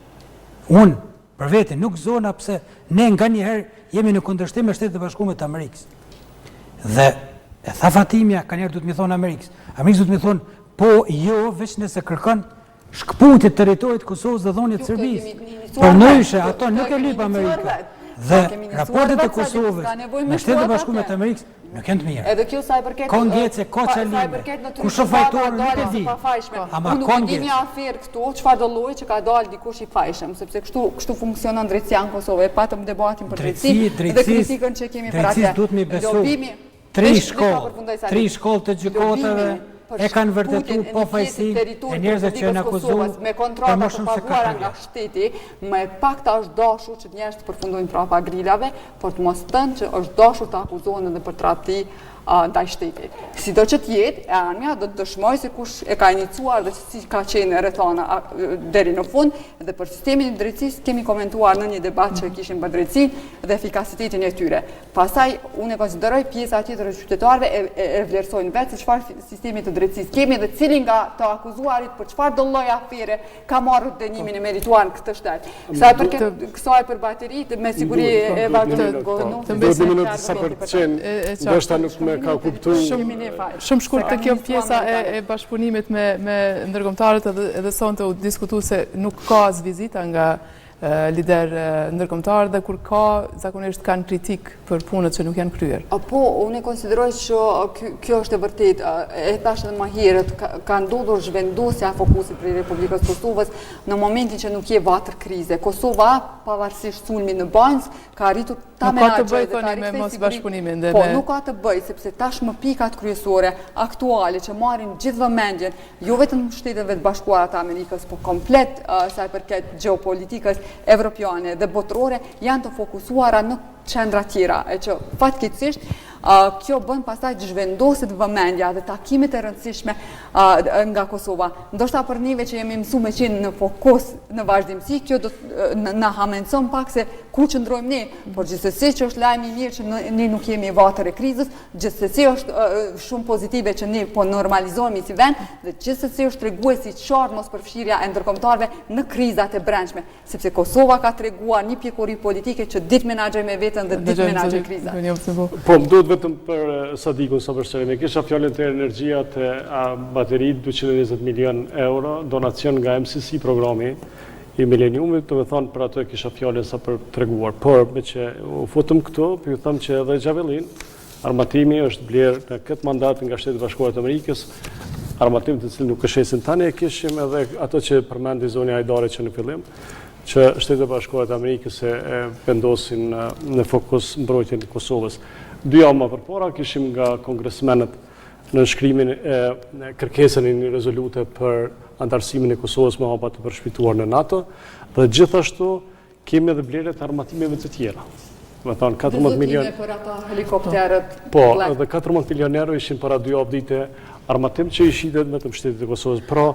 Unë, për vete, nuk zona pse ne nga njëherë jemi në kundërshtim me Shtetet e Bashkuara të Amerikës. Dhe e tha Fatimja, ka njerë du të mi thonë Amerikës. Amerikës du të mi thonë, po jo, veç nëse kërkon shkëputit teritorit Kosovës dhe dhonit Serbisë. Por ndryshe, ato nuk e lyp Amerika. Dhe raportet e Kosovës me Shtetet e Bashkuara të Amerikës nuk janë të mira. Edhe kjo sa i përket ka ngjecë, ka çalime. Ku shofajtor nuk e di. Ama ka ngjecë. Një aferë këtu, çfarë do lloji që ka dalë dikush i fajshëm, sepse kështu funksionon drejtësia në Kosovë. E patëm debatin për drejtësi dhe kritikën që kemi për atë. Duhet mi besu. 3 shkollë të gjykatave e kanë vërtetuar pafajësinë e njerëzve që janë akuzuar me kontrata të paguara nga shteti, më e pakta është dashur që njerëzit të përfundojnë prapa grilave, por të mos thënë që është dashur të akuzohen edhe për tradhti ndaj shtetit. Sido që të jetë, e anëja do të dëshmoj se kush e ka iniciuar dhe si ka qenë rrethana deri në fund, dhe për sistemin e drejtësisë kemi komentuar në një debat që kishim për drejtësinë dhe efikasitetin e tyre. Pastaj unë e konsideroj pjesa tjetër e qytetarëve e vlerësojnë vetë se çfarë sistemi të drejtësisë kemi dhe cili nga të akuzuarit për çfarë do lloj afere ka marrë dënimin e merituar në këtë shtet. Sa i përket kësaj për bateritë, me siguri e vazhdon ka kuptu. Shumë shkurt të kjo pjesa e bashkëpunimit me ndërkombëtarët edhe sonte u diskutu se nuk ka as vizita nga lider ndërkombëtar dhe kur ka zakonisht kanë kritik për punët që nuk janë kryer. Po, unë e konsideroj që kjo është e vërtet. E thash edhe më herët, ka ndodhur zhvendosja e fokusit për Republikës Kosovës në momentin që nuk je vatër krize. Kosova, pavarësisht sulmit në Banjës, ka arritur ta menaxhojë dhe ta me mos bashkëpunimin. Po, nuk ka të bëjë, sepse tashmë pikat kryesore aktuale që marrin gjithë vëmendjen, jo vetëm Shteteve të Bashkuara të Amerikës, po komplet sa i përket gjeopolitikës evropiane dhe botërore, janë të fokusuara në qendra tjera, e që fatkeqësisht kjo bën pastaj zhvendoset vëmendja dhe takimet e rëndësishme nga Kosova. Ndoshta për neve që jemi mësuar me qenë në fokus në vazhdimsi, kjo do na hamencon pak se ku qëndrojmë ne, por gjithsesi që është lajm i mirë që ne nuk jemi vatër e krizës, gjithsesi është shumë pozitive që ne po normalizohemi si vend dhe gjithsesi është treguesi qartë mospërfshirja e ndërkombëtarëve në krizat e brendshme, sepse Kosova ka treguar një pjekuri politike që ditë menaxhoj me veten dhe ditë menaxhoj krizat. Po, vetëm për Sadikun sa përshërim. Kisha fjalën të energjia të bateritë 220 milion euro, donacion nga MCC programi, i mileniumit, të me thonë për ato e kisha fjallin sa për treguar. Por, me që u futëm këto, për ju thëmë që edhe Gjavellin, armatimi është blerë në këtë mandat nga Shtetet Bashkuara të Amerikës, armatim të cilë nuk këshesin tani e kishim edhe ato që përmendi zoni Hajdare që në fillim, që Shtetet Bashkuara të Amerikës e vendosin në fokus mbrojtjen e Kosovës. 2 javë më përpara kishim nga kongresmenët në shkrimin e kërkesën e një rezolute për antarësimin e Kosovës me hapa të përshpituar në NATO, dhe gjithashtu kemi edhe blerje të armatimeve të tjera. Me thonë 14 milion... për ata helikopterët... Po, edhe 14 milion euro ishin para 2 javë dite armatim që i shitet me të Shtetit e Kosovës. Pra,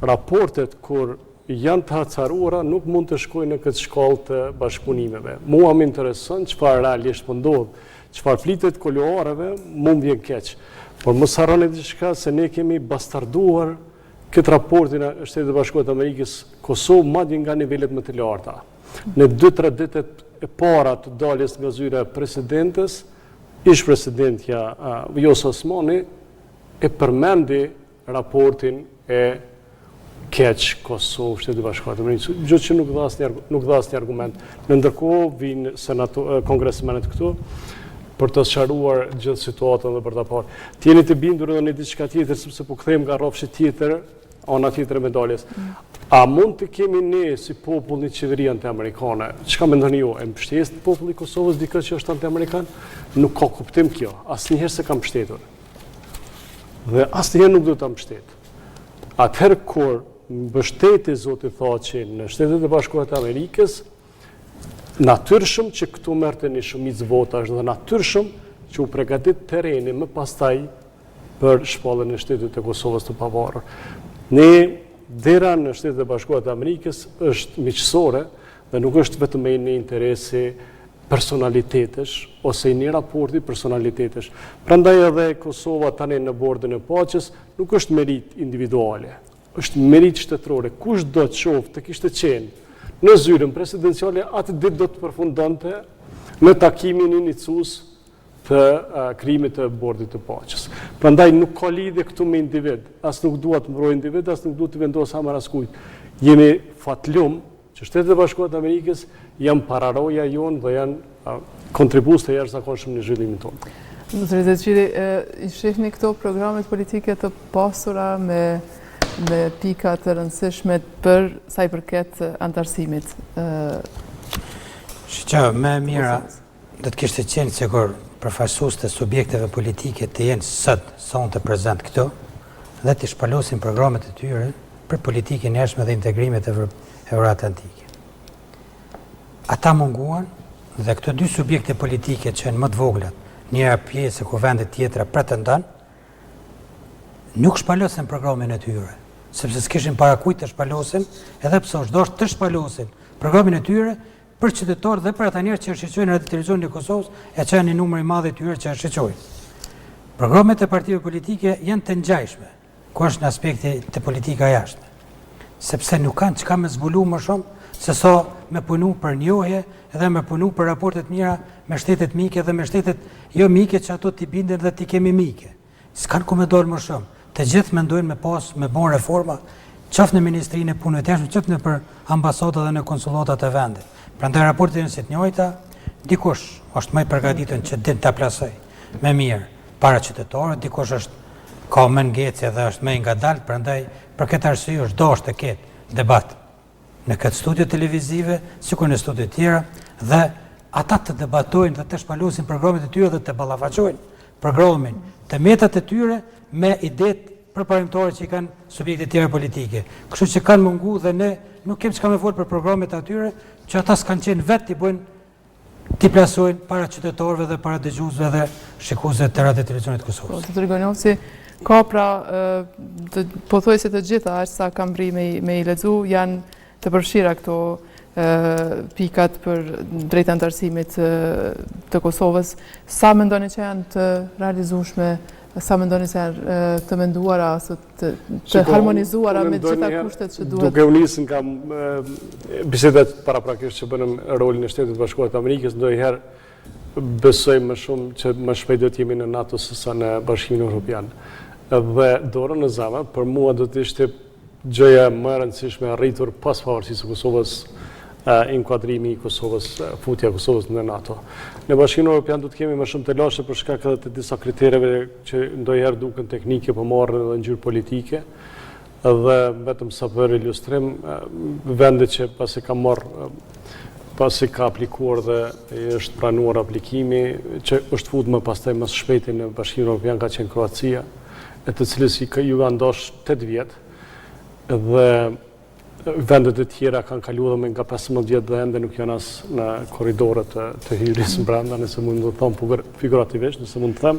raportet kur janë të hacaruara nuk mund të shkojnë në këtë shkallë të bashkëpunimeve. Mua më intereson çfarë realisht po ndodh, çfarë flitet koloareve, mund vjen keq. Por mos harroni diçka se ne kemi bastarduar këtë raportin e Shtetit Bashkuar të Amerikës Kosovë madje nga nivelet më të larta. Në 2-3 ditet e para të daljes nga zyra e presidentes, ish presidentja Vjosa Osmani e përmendi raportin e keq Kosovë, Shteti Bashkuar të Amerikës, gjë që nuk dha asnjë argument. Në ndërkohë vinë kongresmenët këtu për të sqaruar gjithë situatën dhe për ta parë. T'jeni të bindur edhe në diçka tjetër, sepse po kthejmë nga rrofshi tjetër, ana tjetër e medaljes. A mund të kemi ne si popull një qeveri anti-amerikane? Çka mendoni ju? E mbështet populli i Kosovës dikë që është anti-amerikan? Nuk ka kuptim kjo. Asnjëherë se kam mbështetur. Dhe asnjëherë nuk do ta mbështet. Atëherë kur mbështeti zoti Thaçi në Shtetet e Bashkuara të Amerikës, natyrshëm që këtu merrte një shumicë votash dhe natyrshëm që u përgatit terreni më pastaj për shpalljen e Shtetit të Kosovës të pavarur. Ne dera në Shtetet e Bashkuara të Amerikës është miqësore dhe nuk është vetëm e një interesi personalitetesh ose i një raporti personalitetesh. Prandaj edhe Kosova tani në bordën e paqes nuk është merit individuale, është merit shtetërore. Kush do të qoftë të kishte qenë në zyrën presidenciale, atë ditë do të përfundonte në takimin iniciues të krijimit të bordit të paqes. Prandaj nuk ka lidhje këtu me individ, as nuk dua të mbroj individ, as nuk dua të vendos hamar askujt. Jemi fatlum që Shtetet e Bashkuara të Amerikës janë pararoja jonë dhe janë kontribues të jashtëzakonshëm në zhvillimin tonë. Zotëri Zeçiri, i shihni këto programet politike të pasura me pika të rëndësishme për sa i përket antarësimit? Që më mira do të kishte qenë sigur përfaqësues të subjekteve politike të jenë sot sonë të prezent këto dhe të shpalosin programet e tyre për politikën e jashtme dhe integrimet euroatlantike. Ata munguan dhe këto 2 subjekte politike që janë më të voglat, njëra pjesë ku vendet tjetra pretendon, nuk shpalosin programin e tyre, sepse s'kishin para kujt të shpalosin, edhe pse është dashur të shpalosin programin e tyre për qytetarë dhe për ata njerëz që shqetësojnë në televizionin e Kosovës, e që janë një numër i madh i tyre që shqetësojnë. Programet e partive politike janë të ngjashme, ku është në aspekti të politika jashtme, sepse nuk kanë çka me zbulu më shumë se sa me punu për njohje edhe me punu për raportet mira me shtetet mike dhe me shtetet jo mike që ato t'i binden dhe t'i kemi mike. S'kan ku me dolë më shumë. Të gjithë mendojnë me bon reforma, qoftë në Ministrinë e Punëve të Jashtme, qoftë në për ambasadat dhe në konsulatat e vendit. Prandaj raportet janë si të njëjta, dikush është më i përgatitur që din ta plasoj më mirë para qytetarëve, dikush është ka më ngecje dhe është më i ngadalt, prandaj për këtë arsye është dashur të ketë debat në këtë studio televizive, sikur në studio tjera, dhe ata të debatojnë dhe të shpalosin programet e tyre dhe të ballafaqojnë programin të metat e tyre me idetë përparimtore që i kanë subjekte tjera politike. Kështu që kanë mungu dhe ne nuk kemi çka më fol për programet atyre, që ata s'kanë qenë vetë t'i plasojnë para qytetarëve dhe para dëgjuesve dhe shikuesve të radio televizionit Kosovës. Të Trigonovci, ka pra pothuajse të gjitha aq sa kam bri me i lexu janë të përfshira këto pikat për drejt antarësimit të Kosovës. Sa mendoni që janë të realizueshme? Sa mendoni se janë të menduara ose të harmonizuara me gjitha kushtet që duhet? Duke u nisë nga bisedat paraprakisht që bënëm rolin e Shtetit Bashkuar të Amerikës, ndonjëherë besoj më shumë që më shpejt do të jemi në NATO sesa në Bashkimin Evropian. Dhe dorën në zemër, për mua do të ishte gjëja më e rëndësishme arritur pas pavarësisë së Kosovës, inkuadrimi i Kosovës, futja e Kosovës në NATO. Në Bashkimin Evropian do të kemi më shumë të lashe për shkak edhe të disa kritereve që ndonjëherë duken teknike, por marrin edhe ngjyrë politike. Dhe vetëm sa për ilustrim, vendet që pasi ka aplikuar dhe është pranuar aplikimi, që është futur më pastaj më së shpejti në Bashkimin Evropian ka qenë Kroacia, e të cilës ju ka ndosh 8 vjet, dhe vendet e tjera kanë kaluar dhe me nga 15 vjet dhe ende nuk janë as në korridorët të hyrjes brenda, nëse mund të them figurativisht, nëse mund të them.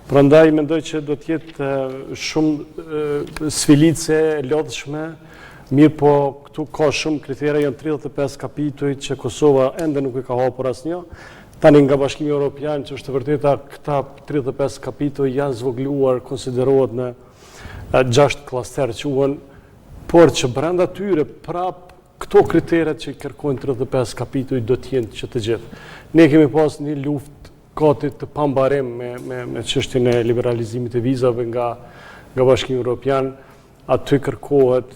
Prandaj mendoj që do të jetë shumë sfilice e lodhshme, mirë po këtu ka shumë kritere, janë 35 kapituj që Kosova ende nuk i ka hapur asnjë. Tani nga Bashkimi Evropian, që është të vërteta, këta 35 kapituj janë zvogluar, konsiderohet në 6 klaster quhen, por që brenda tyre prap këto kriteret që i kërkojnë 35 kapituj do t'jenë që të gjithë. Ne kemi pas një luftë gati të pambarim me çështjen e liberalizimit të vizave nga Bashkimi Evropian. Aty kërkohet,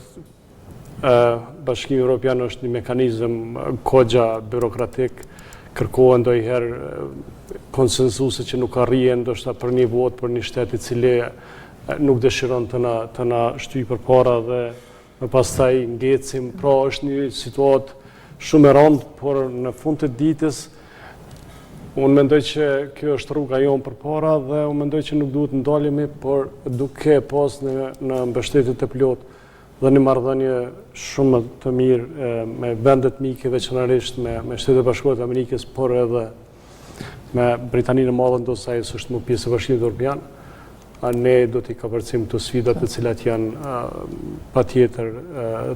Bashkimi Evropian është një mekanizëm kogja bürokratik, kërkohen ndonjëherë konsensuse që nuk arrihen, ndoshta për një votë për një shtet i cili nuk dëshiron të na shtyjë përpara dhe me pastaj ngecim. Pra është një situatë shumë e rëndë, por në fund të ditës unë mendoj që kjo është rruga jonë përpara dhe unë mendoj që nuk duhet ndalemi, por duke pas në mbështetje të plotë dhe një marrëdhënie shumë të mirë me vendet mike, veçanërisht me Shtetet e Bashkuara të Amerikës, por edhe me Britaninë e Madhe, ndoshta ajo është më pjesë e Bashkimit Evropian. Ne do t'i kapërcim të sfidat të cilat janë patjetër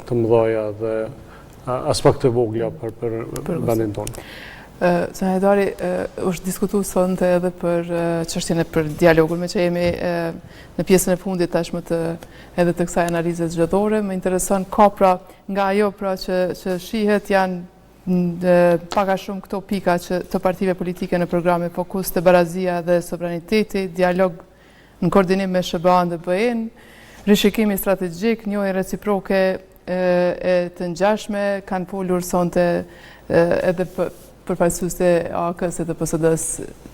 të mëdha dhe aspekte vogla për vendin tonë. Senatari, është diskutuar sonte edhe për çështjen e për dialogun, me që jemi në pjesën e fundit tashmë edhe të kësaj analize zgjedhore. Më intereson ka nga ajo që shihet janë paka shumë këto pika të partive politike në programe fokus të barazia dhe sovraniteti, dialog në koordinim me SBA-n dhe BE-n, rishikimi strategjik, njohje reciproke e të ngjashme, kanë folur sonte edhe përfaqësues e AK-s dhe PSD-s.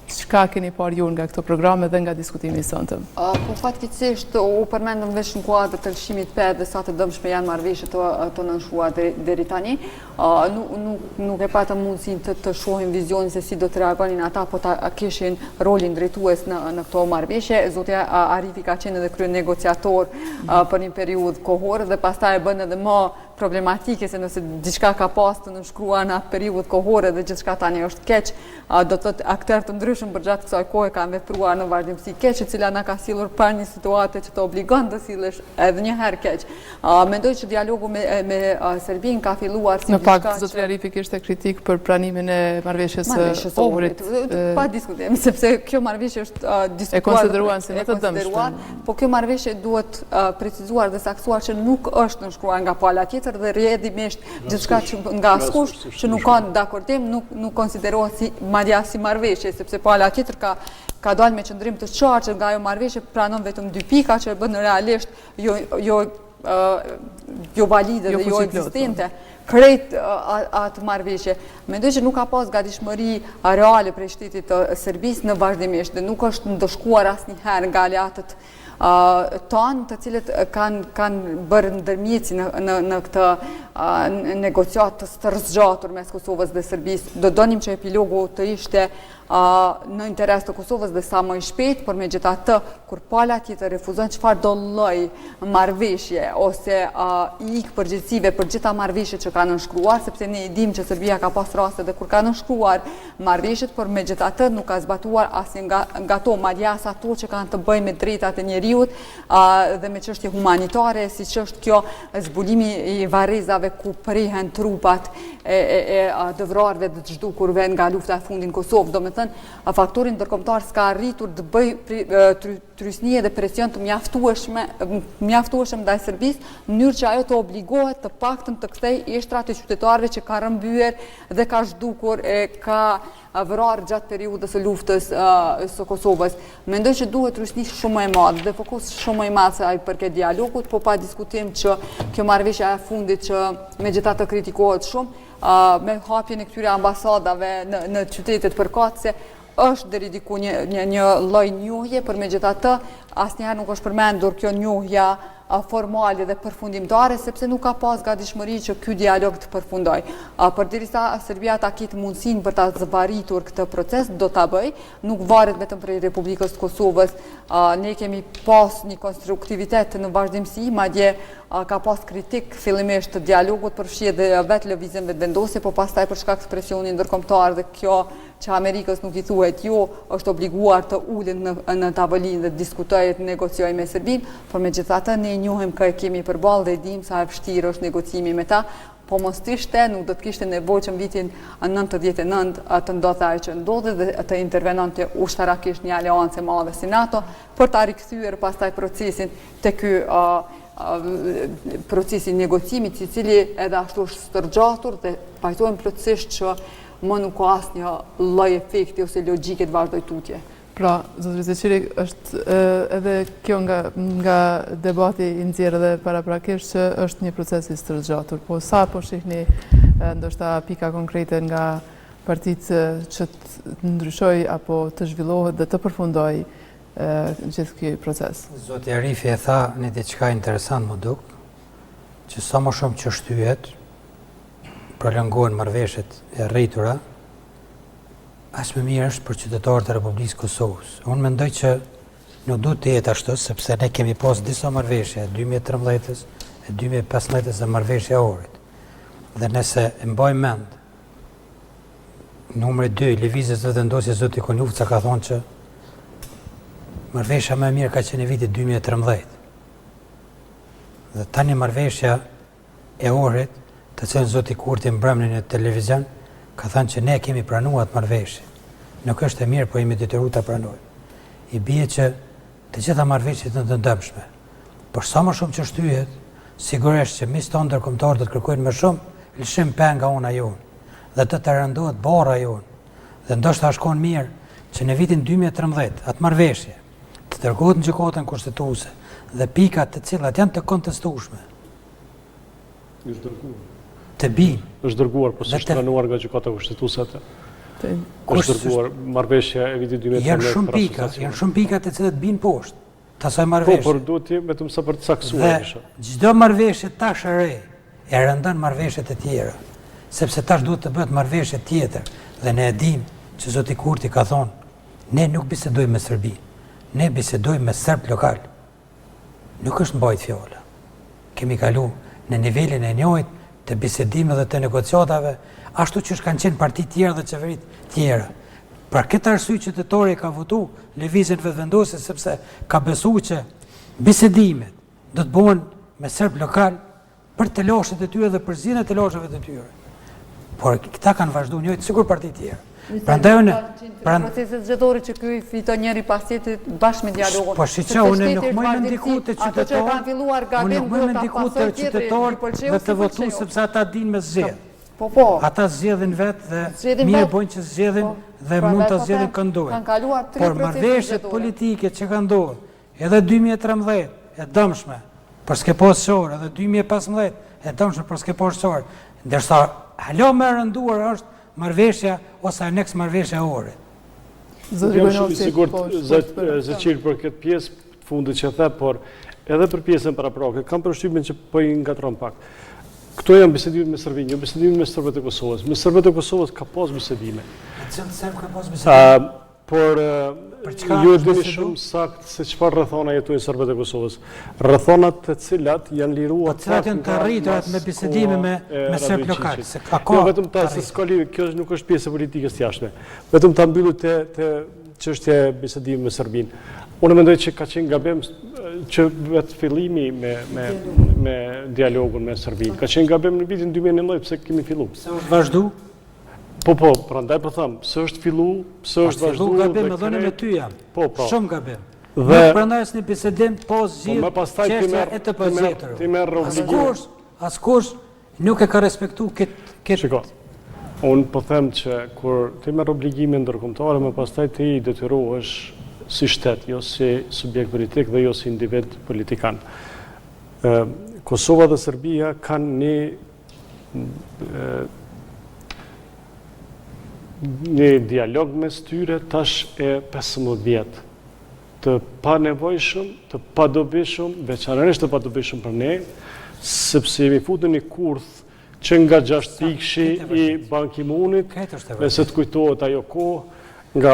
Çka keni parë ju nga këto programe dhe nga diskutimi i sonte? Po fatkeqësisht u përmendëm veç në kuadër të lëshimit 5 dhe sa të dëmshme janë marrëveshjet të nënshkruara deri tani. Nuk e patëm mundësinë të shohim vizionin se si do të reagonin ata, po ta kishin rolin drejtues në këto marrëveshje. Zotja Arifi ka qenë edhe krye negociator për një periudhë kohore dhe pastaj e bën edhe më problematike, se nëse diçka ka pas të nënshkruar në atë periudhë kohore dhe gjithçka tani është keq, do të thotë aktorë të ndryshëm për gjatë kësaj kohe kanë vepruar në vazhdimsi keq, e cila na ka sillur për një situatë që të obligon të sillesh edhe një herë keq. Mendoj që dialogu me Serbinë ka filluar si diçka. Në fakt zotëria Arifi kishte kritik për pranimin e marrëveshjes së Ohrit. Pa diskutim, sepse kjo marrëveshje është diskutuar. E konsideruan si më të dëmshme. Po kjo marrëveshje duhet precizuar dhe saktuar që nuk është nënshkruar nga pala tjetër dhe rrjedhimisht gjithçka që nga askush që nuk ka dakordim nuk konsiderohet si madja si marrëveshje, sepse pala tjetër ka dalë me qëndrim të qartë që nga ajo marrëveshje pranon vetëm 2 pika që bën realisht jo valide dhe jo ekzistente krejt atë marrëveshje. Mendoj që nuk ka pas gatishmëri reale prej shtetit të Serbisë në vazhdimisht dhe nuk është ndëshkuar asnjëherë nga aleatët tanë të cilët kanë bërë ndërmjetësi në këtë negociat të stërzgjatur mes Kosovës dhe Serbisë. Do donim që epilogu të ishte në interes të Kosovës dhe sa më i shpejt, por megjithatë, kur pala tjetër refuzon çfarë do lloj marrëveshje ose i ik përgjegjësive për gjitha marrëveshjet që kanë nënshkruar, sepse ne e dimë që Serbia ka pas raste dhe kur ka nënshkruar marrëveshjet, por megjithatë nuk ka zbatuar asnjë nga ato, madje as ato që kanë të bëjnë me drejtat e njeriut dhe me çështje humanitare, siç është kjo zbulimi i varrezave ku prihen trupat e dëvrarëve dhe të zhdukurve nga lufta e fundit në Kosovë. Domethënë, faktori ndërkombëtar s'ka arritur të bëjë trysnie dhe presion të mjaftueshëm ndaj Serbisë, në mënyrë që ajo të obligohet të paktën të kthejë ishtrat e qytetarëve që ka rëmbyer dhe ka zhdukur e ka vrarë gjatë periudhës së luftës së Kosovës. Mendoj që duhet trysni shumë e madhe dhe fokus shumë më i madh se ai përket dialogut, po pa diskutim që kjo marrëveshje e fundit që megjithatë kritikohet shumë, me hapjen e këtyre ambasadave në qytetet përkatëse, është deri diku një lloj njohje, por megjithatë asnjëherë nuk është përmendur kjo njohja formale dhe përfundimtare, sepse nuk ka pas gatishmëri që ky dialog të përfundoj. Përderisa Serbia ta ketë mundësinë për ta zbaritur këtë proces, do ta bëj, nuk varet vetëm prej Republikës të Kosovës. Ne kemi pas një konstruktivitet në vazhdimsi, madje ka pas kritik fillimisht të dialogut përfshirë dhe vetë lëvizjen vetëvendosje, po pastaj për shkak të presionit ndërkombëtar dhe kjo që Amerikës nuk i thuhet jo, është obliguar të ulet në tavolinë dhe diskutojë të negociojë me Serbinë, por megjithatë ne njohim kë kemi përballë dhe dim sa e vështirë është negocimi me ta, po mos ishte, nuk do të kishte nevojë që në vitin 99 të ndodhte ajo që ndodhi dhe të intervenonte ushtarakisht një aleancë e madhe si NATO për ta rikthyer pastaj procesin te ky procesi negocimit, i cili edhe ashtu është stërgjatur dhe pajtojmë plotësisht që më nuk ka asnjë lloj efekti ose logjike të vazhdoj tutje. Pra, zotëri Zeqiri, është edhe kjo nga debati i nxjerrë edhe paraprakisht që është një proces i stërgjatur, po sa po shihni ndoshta pika konkrete nga partitë që të ndryshoj apo të zhvillohet dhe të përfundoj gjithë ky proces? Zoti Arifi e tha një diçka interesant më duk, që sa më shumë që shtyhet, prolongohen marrëveshjet e rritura, aq më mirë është për qytetarët e Republikës së Kosovës. Unë mendoj që nuk duhet të jetë ashtu, sepse ne kemi pas disa marrëveshje, 2013-s e 2015-s dhe marrëveshja e Ohrit. Dhe nëse e mbajmë mend, numri 2, lëvizjes vetëvendosje, zoti Konjufca ka thonë që marrëveshja më e mirë ka qenë viti 2013. Dhe tani marrëveshja e Ohrit, të cilën zoti Kurti mbrëmnin në televizion, ka thënë që ne kemi pranuar atë marrëveshje. Nuk është e mirë, po jemi detyruar ta pranojmë. I bie që të gjitha marrëveshjet janë të dëmshme. Por sa më shumë që shtyhet, sigurisht që mis tonë ndërkombëtar do të kërkojnë më shumë, lëshim penga ona jonë, dhe të të rëndohet barra jonë. Dhe ndoshta shkon mirë që në vitin 2013 atë marrëveshje të dërgohet në gjykatën kushtetuese dhe pikat të cilat janë të kontestueshme të binë. Është dërguar, po s'është pranuar nga gjykata kushtetuese atë. Është dërguar marrëveshja e vitit 2013. Janë shumë pika të cilat binë poshtë të asaj marrëveshje. Po, por duhet të jetë vetëm sa për të saktuar isha. Çdo marrëveshje tash e re e rëndon marrëveshjet e tjera, sepse tash duhet të bëhet marrëveshje tjetër dhe ne e dim që zoti Kurti ka thonë, ne nuk bisedojmë me Serbinë, ne bisedojmë me serb lokal. Nuk është mbajt fjala. Kemi kalu në nivelin e njëjtë të bisedime dhe të negociatave, ashtu që kanë qenë parti tjera dhe qeverit tjera. Për këtë arsye qytetari ka votu lëvizjen vetëvendosje, sepse ka besu që bisedimet do të bëhen me serb lokal për të lashët e tyre dhe për zgjidhjen e të lashëve të tyre. Por këta kanë vazhduar njëjtë sikur parti tjera. Prandaj unë proceset zgjedhore që ky fiton njëri pas tjetrit bashkë me dialogun. Po shiçë, unë nuk më ndikoj të qytetarët. Unë nuk më ndikoj të qytetarët dhe të votu sepse ata dinë me zgjedh. Po. Ata zgjedhin vetë dhe mirë bojnë që zgjedhin dhe mund ta zgjedhin kënd dojnë. Por marrëveshjet politike që kanë ndodhur, edhe 2013 e dëmshme për skeposor, edhe 2015 e dëmshme për skeposor, ndërsa hala më e rënduar është marrëveshja ose aneks marrëveshja e Ohrit. Jam shumë i sigurt Zeqir për këtë pjesë të fundit që the, por edhe për pjesën paraprake, kam përshtypjen që po i ngatron pak. Këto janë bisedimet me Serbinë, jo bisedimet me serbët e Kosovës. Me serbët e Kosovës ka pas bisedime. Cilë serb ka pas bisedime? Por ju e dini shumë sakt se çfarë rrethona jetojnë serbët e Kosovës. Rrethonat të cilat janë liruar të cilat janë të arritura me bisedime me serb lokal. Jo vetëm ta se skoli, kjo nuk është pjesë e politikës jashtme. Vetëm ta mbyllu te çështja e bisedimit me Serbinë. Unë mendoj që ka qenë gabim që vetë fillimi me dialogun me Serbinë. Ka qenë gabim në vitin 2019 pse kemi filluar. Se është vazhdu? Po, prandaj po them, se është fillu, se është vazhdu. Fillu gabim edhe në me ty jam. Po. Shumë gabim. Dhe prandaj është një bisedim po zgjidh çështja e të përzitur. Ti merr obligim. Askush nuk e ka respektuar këtë. Shiko. Unë po them që kur ti merr obligime ndërkombëtare, më pastaj ti i detyrohesh si shtet, jo si subjekt politik dhe jo si individ politikan. Kosova dhe Serbia kanë një dialog mes tyre tash e 15 vjetë, të panevojshëm, të padobishëm, veçanërisht të padobishëm për ne, sepse jemi futur një kurth që nga 6 pikëshi i Ban Ki-moonit, nëse të kujtohet ajo kohë nga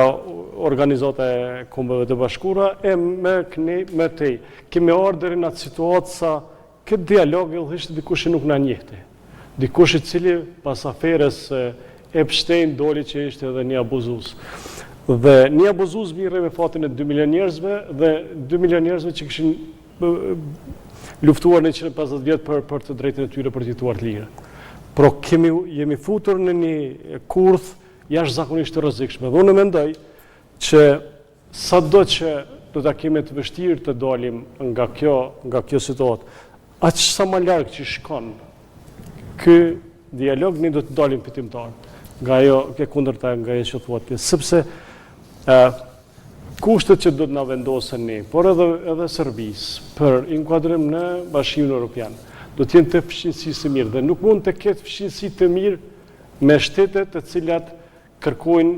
Organizata e Kombeve të Bashkuara, e me tej. Kemi ardhur në atë situatë sa këtë dialog ishte dikush që nuk na njehte. Dikush i cili pas aferës Epstein doli që ishte edhe një abuzues. Dhe një abuzues mirë me fatin e 2 milion njerëzve dhe 2 milion njerëzve që kishin luftuar në 150 vjetë për të drejtën e tyre për të jetuar të lirë. Pro jemi futur në një kurth jashtëzakonisht të rrezikshme. Dhe unë mendoj që sado që do ta kemi të vështirë të dalim nga kjo situatë, aq sa më larg që shkon ky dialog, ne do të dalim fitimtar nga ajo ke kundërta nga ajo që thuat ti, sepse kushtet që do të na vendosen ne, por edhe Serbisë për inkuadrim në Bashkimin Evropian, do të jenë të fshirësisë mirë dhe nuk mund të ketë fshirësi të mirë me shtetet të cilat kërkojnë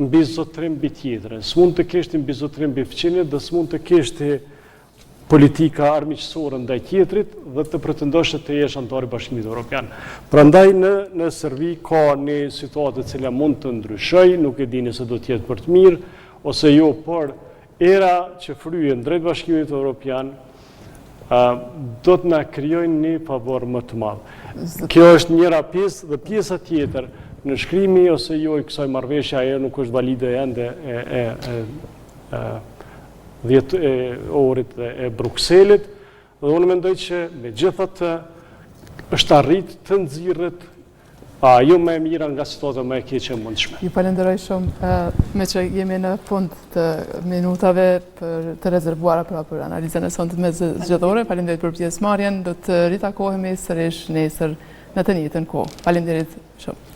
mbi zotërim mbi tjetrën. S'mund të kesh mbi zotërim mbi fqinjet dhe s'mund të kesh politika armiqësore ndaj tjetrit dhe të pretendosh të jesh antar i Bashkimit Evropian. Prandaj në Serbi ka një situatë e cila mund të ndryshojë, nuk e dini se do të jetë për të mirë ose jo, por era që fryen drejt Bashkimit Evropian do të na krijojnë një favor më të madh. Kjo është njëra pjesë dhe pjesa tjetër në shkrimi ose jo i kësaj marrëveshje, ajo nuk është valide ende 10 orit e Brukselit, dhe unë mendoj që me gjithatë është arrit të nxirret ajo më e mira nga situata më e keqe e mundshme. Ju falenderoj shumë, me që jemi në fund të minutave të rezervuara për analizën e sonte me zgjedhore. Faleminderit për pjesëmarrjen, do të ritakohemi sërish nesër në të njëjtën kohë. Faleminderit shumë.